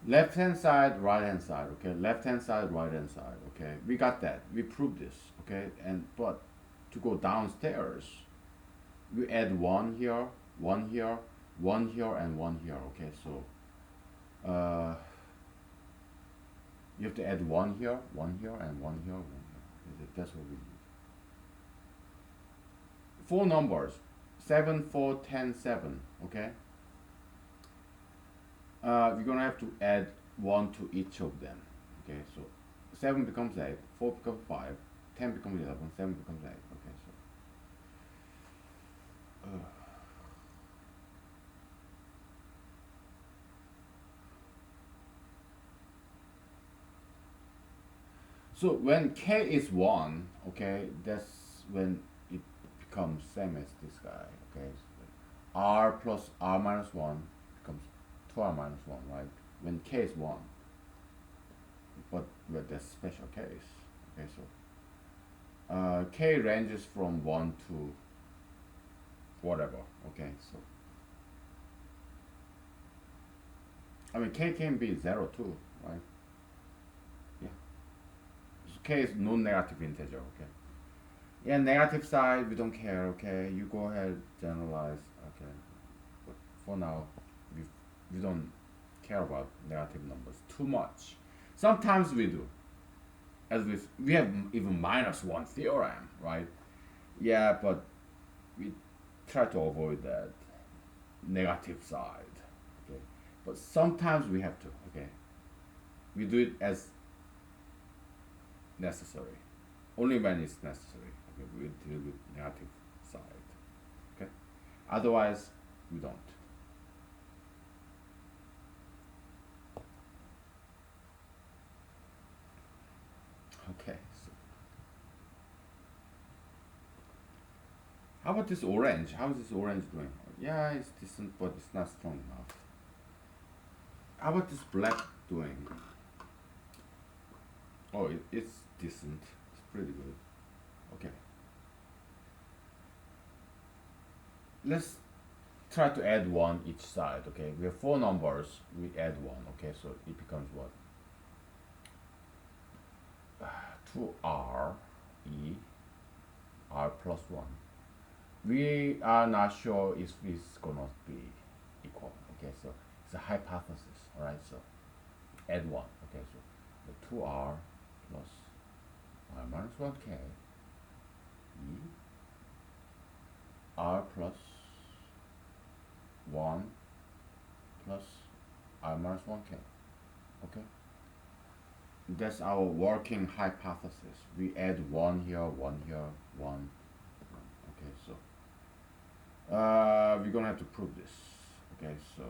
Left hand side, right hand side, okay? Left hand side, right hand side, okay? We got that. We proved this, okay? And but to go downstairs, we add one here, one here, one here, and one here, okay? So you have to add one here, one here, and one here, one here. That's what we need. Four numbers, 7, 4, 10, 7, okay? We're gonna have to add one to each of them. Okay, so 7 becomes 8, 4 becomes 5, 10 becomes 11, 7 becomes 8. Okay, so when k is 1, okay, that's when it becomes same as this guy. Okay, so r plus r minus 1 becomes 2r minus 1, right? When k is 1, but with a special case. Okay, so k ranges from 1 to whatever. Okay, so I mean k can be 0 too, right? Yeah, so k is non-negative integer. Okay, yeah, negative side we don't care. Okay, you go ahead, generalize. Okay, but for now we don't care about negative numbers too much. Sometimes we do, as we have even -1 theorem, right? Yeah, but we try to avoid that negative side. Okay, but sometimes we have to. Okay, we do it as necessary, only when it's necessary. Okay, we deal with negative side. Okay, otherwise we don't. Okay, so how about this orange? How is this orange doing? Yeah, it's decent, but it's not strong enough. How about this black doing? Oh, it's decent. It's pretty good. Okay. Let's try to add one each side. Okay, we have four numbers. We add one. Okay, so it becomes what? 2r e r plus 1. We are not sure if it's gonna be equal. Okay, so it's a hypothesis. All right, so add 1. Okay, so the 2r plus r minus 1k e r plus 1 plus r minus 1k. Okay, that's our working hypothesis. We add 1 here, 1 here, 1. Okay, so we're gonna have to prove this. Okay, so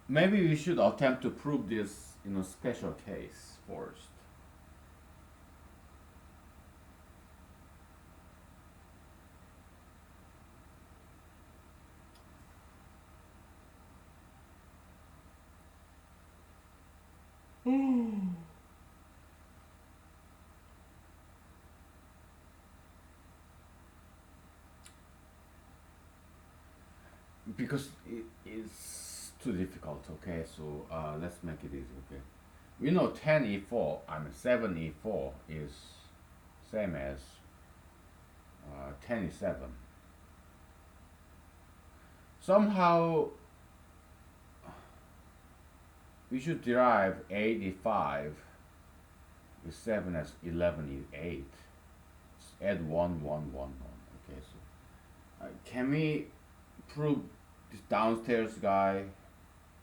maybe we should attempt to prove this in a special case first. Because it is too difficult. Okay, so let's make it easy. Okay, we know 10e4. I mean 7e4 is same as 10e7. Somehow we should derive 8e5 with 7 as 11e8. Add 1, 1, 1, 1. Okay, so can we prove this downstairs guy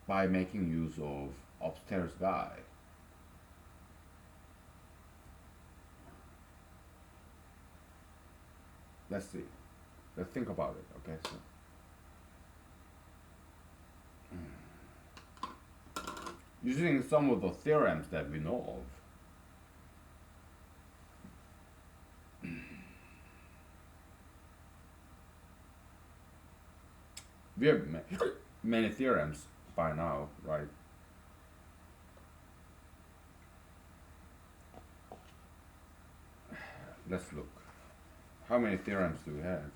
by making use of upstairs guy? Let's see. Let's think about it. Okay, so using some of the theorems that we know of, we have many theorems by now, right? Let's look. How many theorems do we have?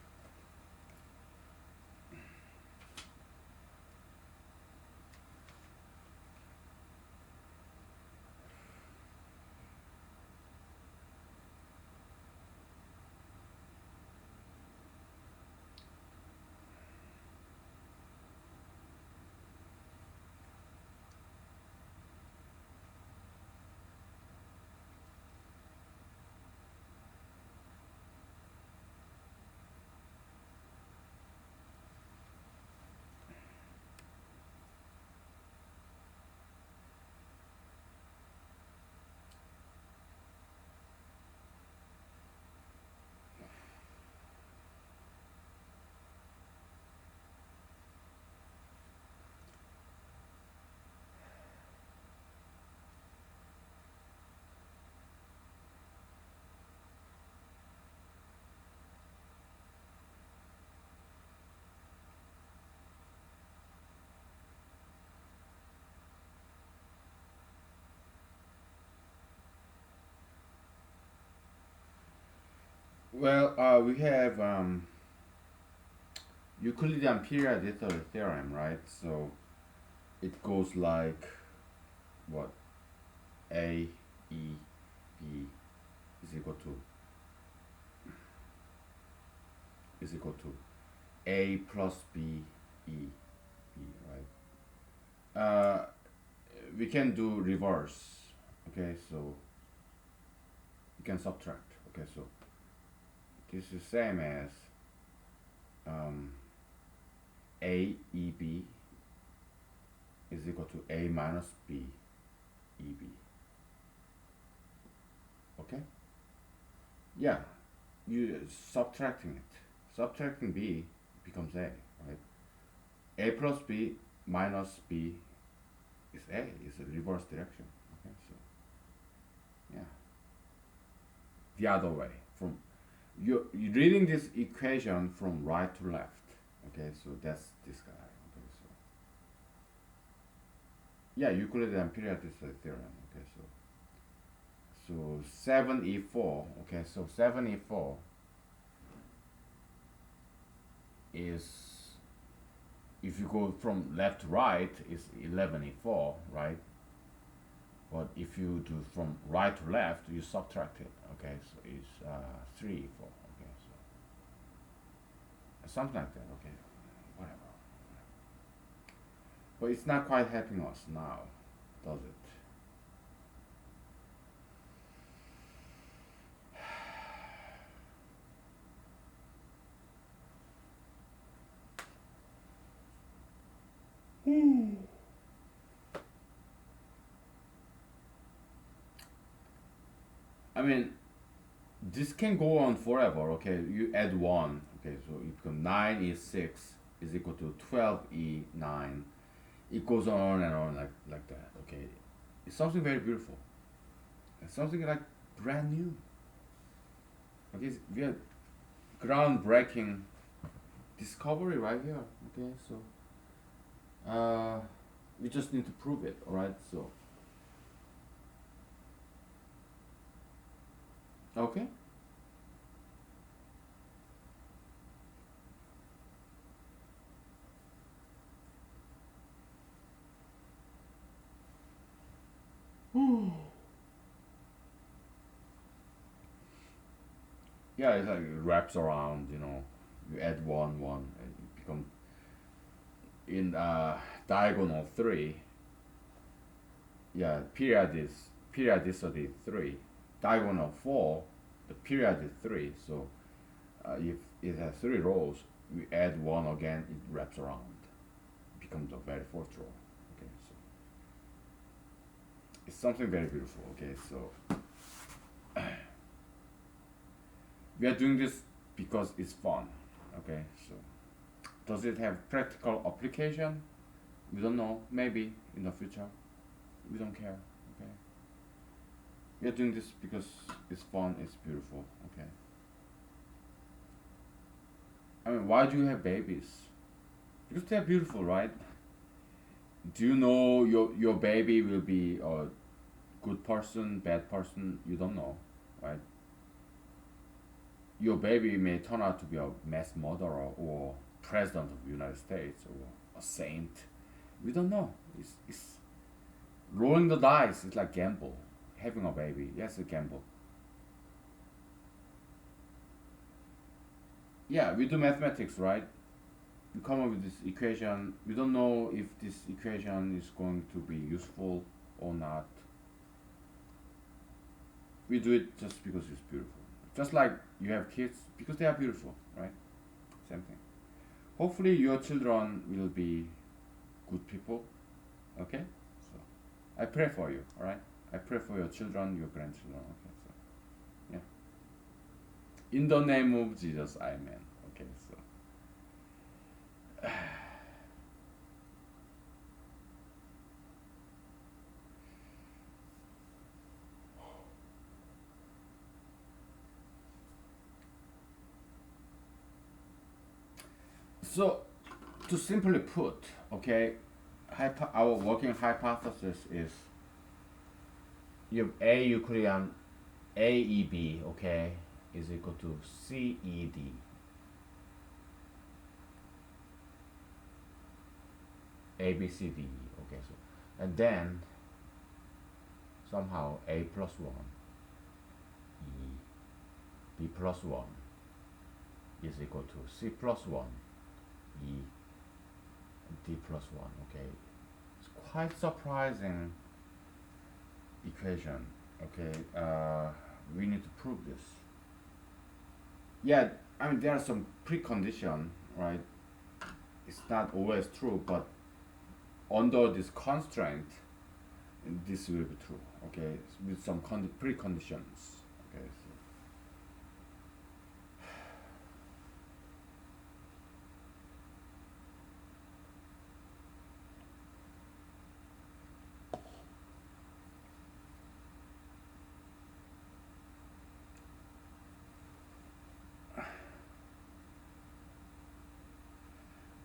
Well, we have Euclidean periodicity theorem, right? So it goes like what? A E B is equal to A plus B E B, right? We can do reverse. Okay, so you can subtract. Okay, so this is same as um, A E B is equal to A minus B E B. Okay? Yeah, you subtracting it. Subtracting B becomes A, right? A plus B minus B is A. It's a reverse direction. Okay, so yeah, the other way from you're reading this equation from right to left. Okay, so that's this guy. Okay, so yeah, Euclidean periodicity theorem. Okay, so 7E4. Okay, so 7E4 is, if you go from left to right, is 11E4, right? But if you do from right to left, you subtract it. Okay, so it's 3E4. Okay, so something like that. Okay, whatever. But it's not quite helping us now, does it? I mean, this can go on forever. Okay, you add one. Okay, so it becomes 9E6 is equal to 12E9. It goes on and on like that. Okay, it's something very beautiful. It's something like brand new. Okay, we have groundbreaking discovery right here. Okay, so we just need to prove it. All right, so okay. Yeah, it's like it wraps around. You add one, and it becomes in diagonal three. Yeah, periodicity three. Diagonal four, the period is three. So if it has three rows, we add one again, it wraps around, becomes the very fourth row. Okay, so it's something very beautiful. Okay, so we are doing this because it's fun. Okay, so does it have practical application? We don't know. Maybe in the future. We don't care. Okay. We are doing this because it's fun. It's beautiful. Okay. I mean, why do you have babies? Because they are beautiful, right? Do you know your baby will be a good person, bad person? You don't know, right? Your baby may turn out to be a mass murderer or president of the United States or a saint. We don't know. It's rolling the dice. It's like gamble. Having a baby, yes, a gamble. Yeah, we do mathematics, right? We come up with this equation. We don't know if this equation is going to be useful or not. We do it just because it's beautiful. Just like you have kids because they are beautiful, right? Same thing. Hopefully, your children will be good people. Okay, so I pray for you. All right, I pray for your children, your grandchildren. Okay, so yeah. In the name of Jesus, Amen. Okay, so so to simply put, okay, our working hypothesis is you have A Euclidean AEB, okay, is equal to CED. ABCD, okay, so and then somehow A plus 1 E B plus 1 is equal to C plus 1 E D plus 1, okay. It's quite surprising equation, okay. We need to prove this. Yeah, I mean there are some precondition, right? It's not always true, but under this constraint, this will be true, okay, with some preconditions, okay. So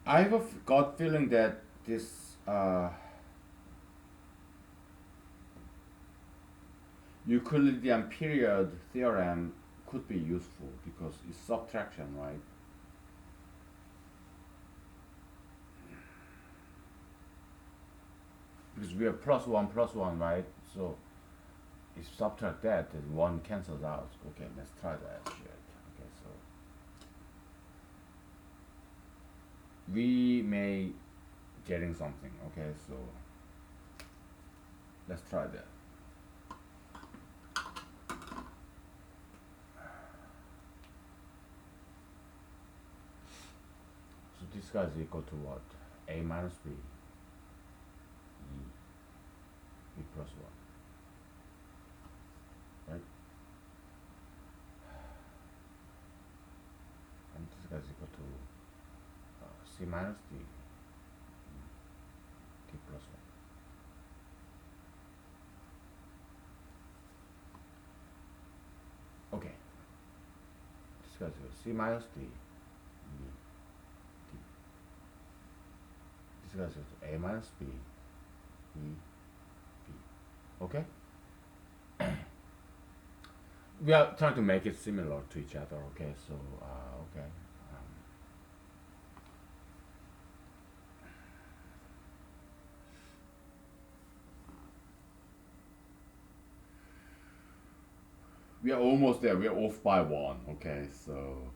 I have a gut feeling that this Euclidean period theorem could be useful because it's subtraction, right? Because we have plus one, right? So if subtract that, then one cancels out. Okay, let's try that shit. Okay, so we may getting something. Okay, so let's try that. So this guy is equal to what? A minus B, E, B plus 1, right? And this guy is equal to C minus D, T plus 1. Okay. This guy is equal to C minus D, E, T. This guy is equal to A minus B, E, B. Okay? We are trying to make it similar to each other, okay? So, okay. We are almost there. We are off by one, okay? So,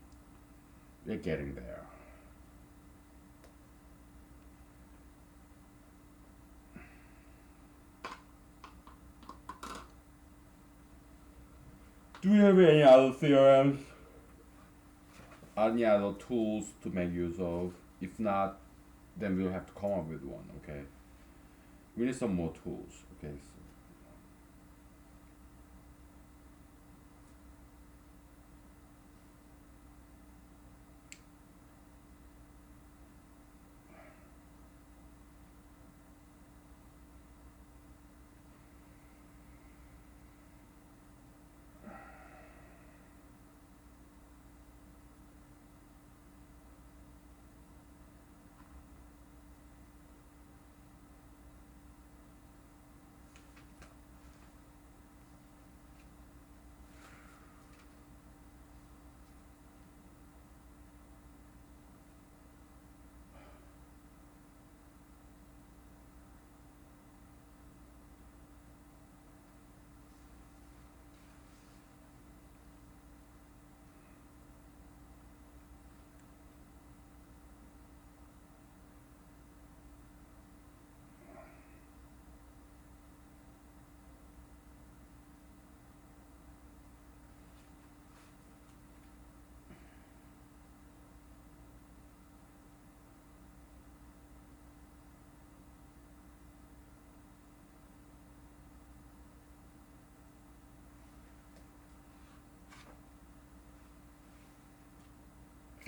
we're getting there. Do we have any other theorems? Any other tools to make use of? If not, then we'll have to come up with one, okay? We need some more tools, okay? So,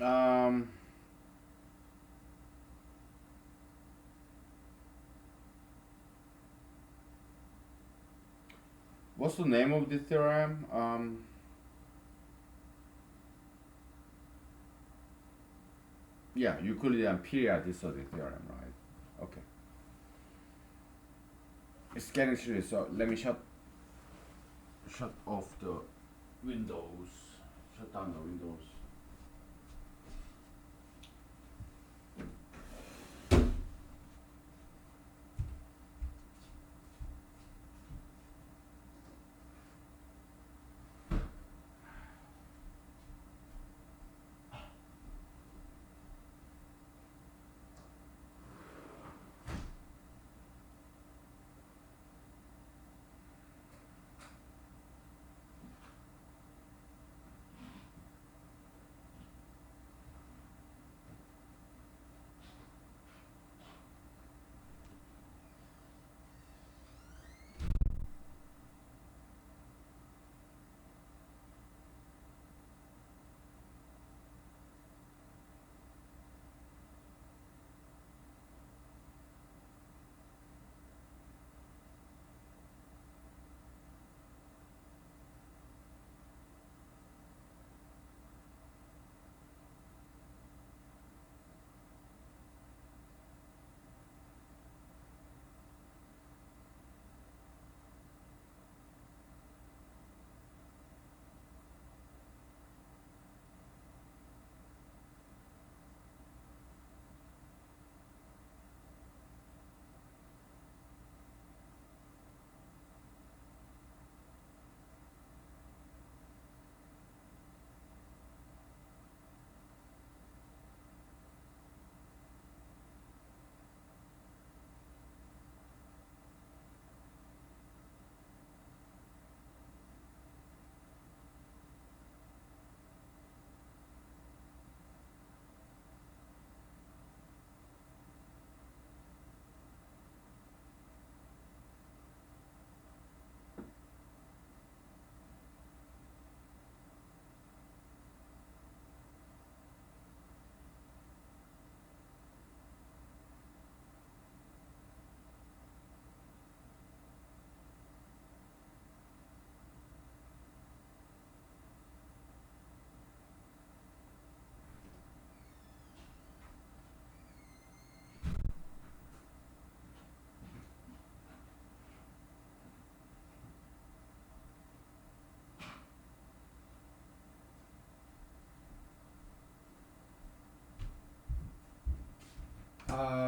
Um, what's the name of the theorem? Yeah, Euclidean periodicity theorem, right? Okay. It's getting serious, so let me shut off the windows. Shut down the windows.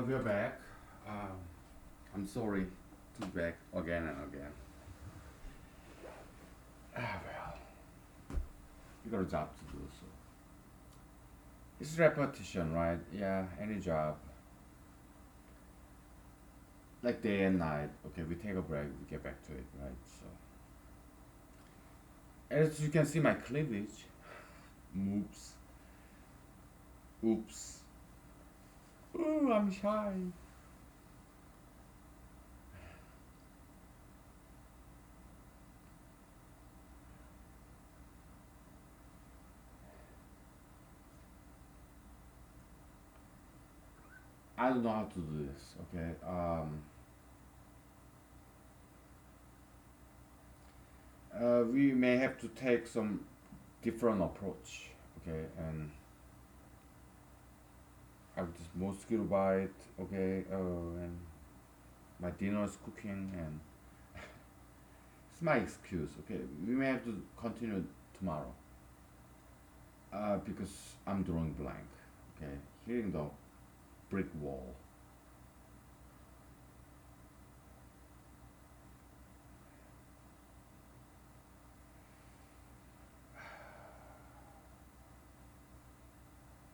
We're back. Um, I'm sorry to be back again and again. Well, you got a job to do, so it's repetition, right? Yeah, any job, like day and night. Okay, we take a break, we get back to it, right? So, as you can see, my cleavage moves. Oops. Ooh, I'm shy. I don't know how to do this. Okay. We may have to take some different approach. Okay, and I have this mosquito bite. Okay. And my dinner is cooking, and it's my excuse. Okay, we may have to continue tomorrow. Because I'm drawing blank. Okay, hitting the brick wall.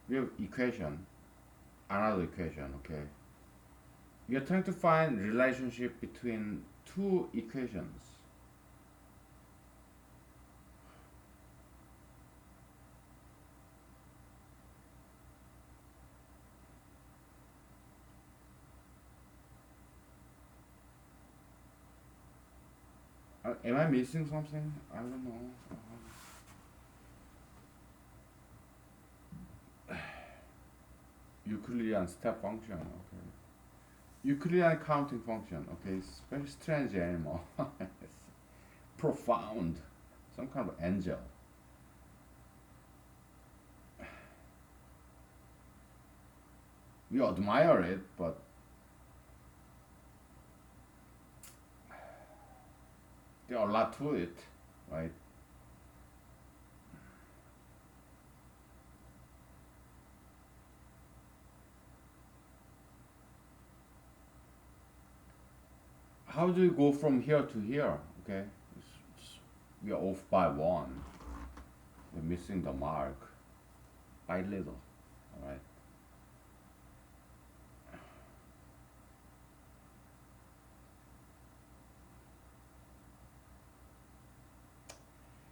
We have equation, another equation. Okay, we are trying to find relationship between two equations. Am I missing something? I don't know. Euclidean step function. Okay. Euclidean counting function. Okay, it's very strange animal. It's profound. Some kind of angel. We admire it, but there are a lot to it, right? How do you go from here to here? Okay, we are off by one. We're missing the mark by little. All right.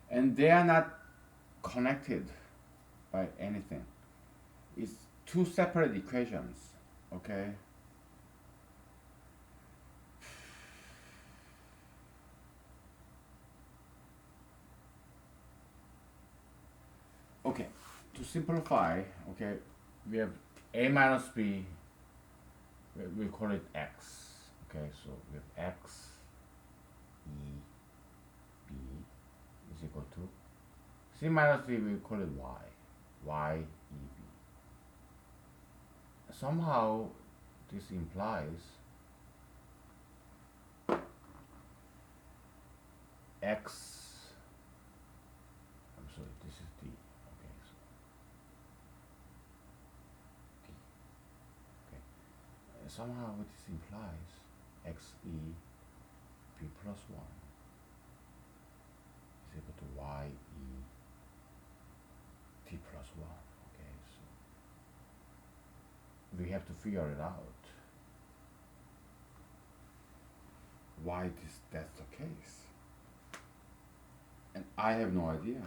And they are not connected by anything. It's two separate equations. Okay. Okay. To simplify, okay, we have a minus b. We call it x. Okay, so we have x e b is equal to c minus b. We call it y. Y e b. Somehow, this implies x. I'm sorry. This is d. Okay, so d. Okay. Somehow, what this implies x e b plus one is equal to y e t plus one. Okay, so we have to figure it out. Why that's the case? And I have no idea.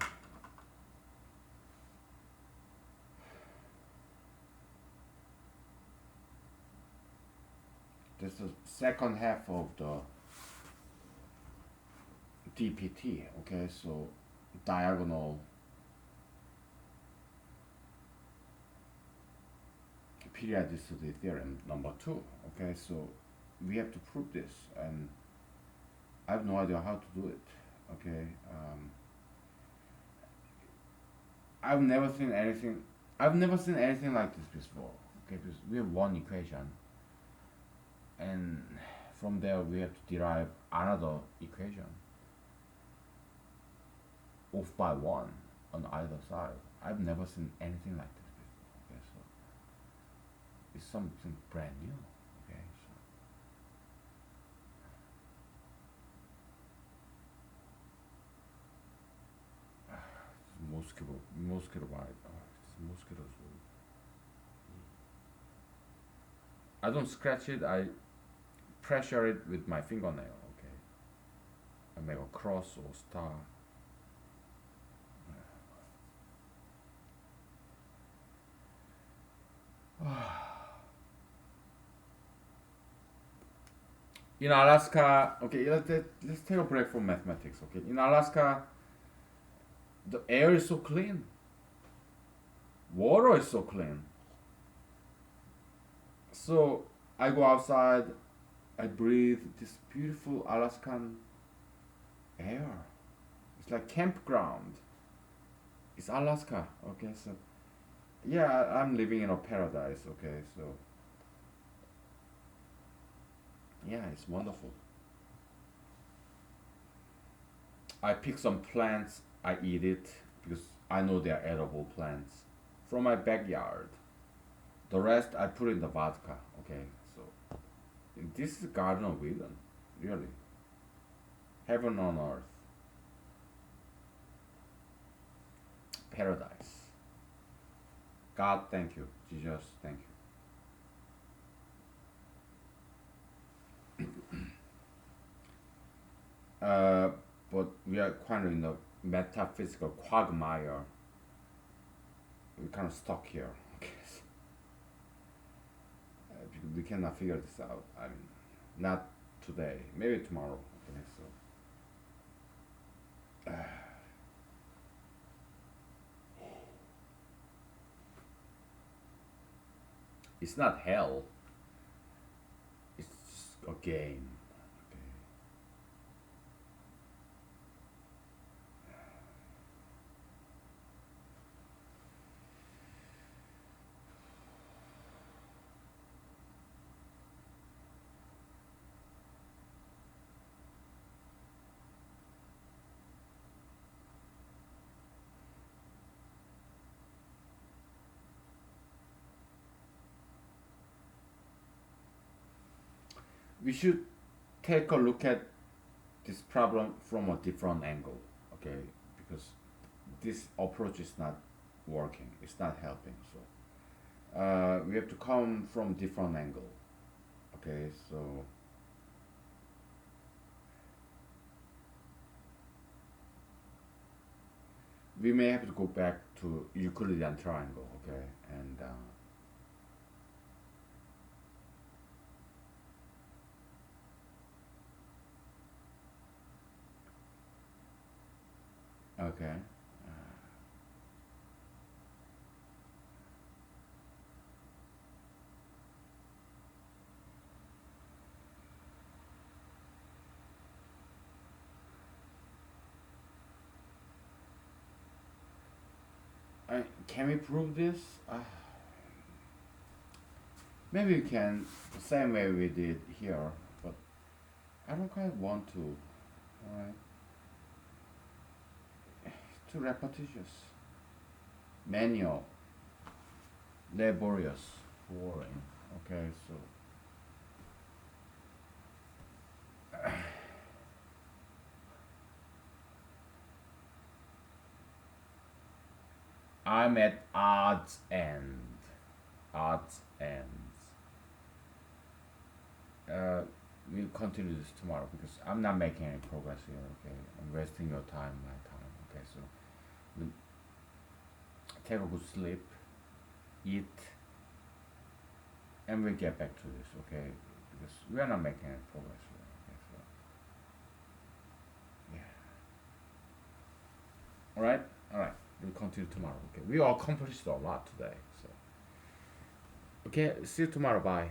This is the second half of the DPT. Okay, so diagonal periodicity theorem number 2. Okay, so we have to prove this, and I have no idea how to do it. Okay, I've never seen anything. I've never seen anything like this before. Okay, because we have one equation, and from there we have to derive another equation off by one on either side. I've never seen anything like this before. Okay, so it's something brand new. Okay, so mosquito bite. Oh, it's mosquitoes. I don't scratch it. I pressure it with my fingernail. Okay, I make a cross or star. In Alaska, okay, let's take a break from mathematics. Okay, in Alaska, the air is so clean, water is so clean. So I go outside, I breathe this beautiful Alaskan air. It's like campground. It's Alaska. Okay, so yeah, I'm living in a paradise. Okay, so yeah, it's wonderful. I pick some plants, I eat it because I know they are edible plants from my backyard. The rest I put in the vodka. Okay, so this is Garden of Eden, really, heaven on earth, paradise. God, thank you. Jesus, thank you. But we are kind of in the metaphysical quagmire. We're kind of stuck here. Okay, so, because we cannot figure this out. I mean, not today. Maybe tomorrow. Okay, so. It's not hell. It's just a game. Okay. We should take a look at this problem from a different angle, okay? Because this approach is not working. It's not helping. So we have to come from different angle, okay? So we may have to go back to Euclidean triangle, okay? And okay. Can we prove this? Maybe we can, same way we did here, but I don't quite want to. Alright, too repetitious, manual, laborious, boring. Okay, so I'm at odds end. Odds ends. Uh, we'll continue this tomorrow because I'm not making any progress here. Okay, I'm wasting your time, my time. Okay, so we'll take a good sleep, eat, and we'll get back to this. Okay, because we are not making any progress here. Okay, so yeah. All right, all right. We'll continue tomorrow. Okay, we all accomplished a lot today. So okay, see you tomorrow. Bye.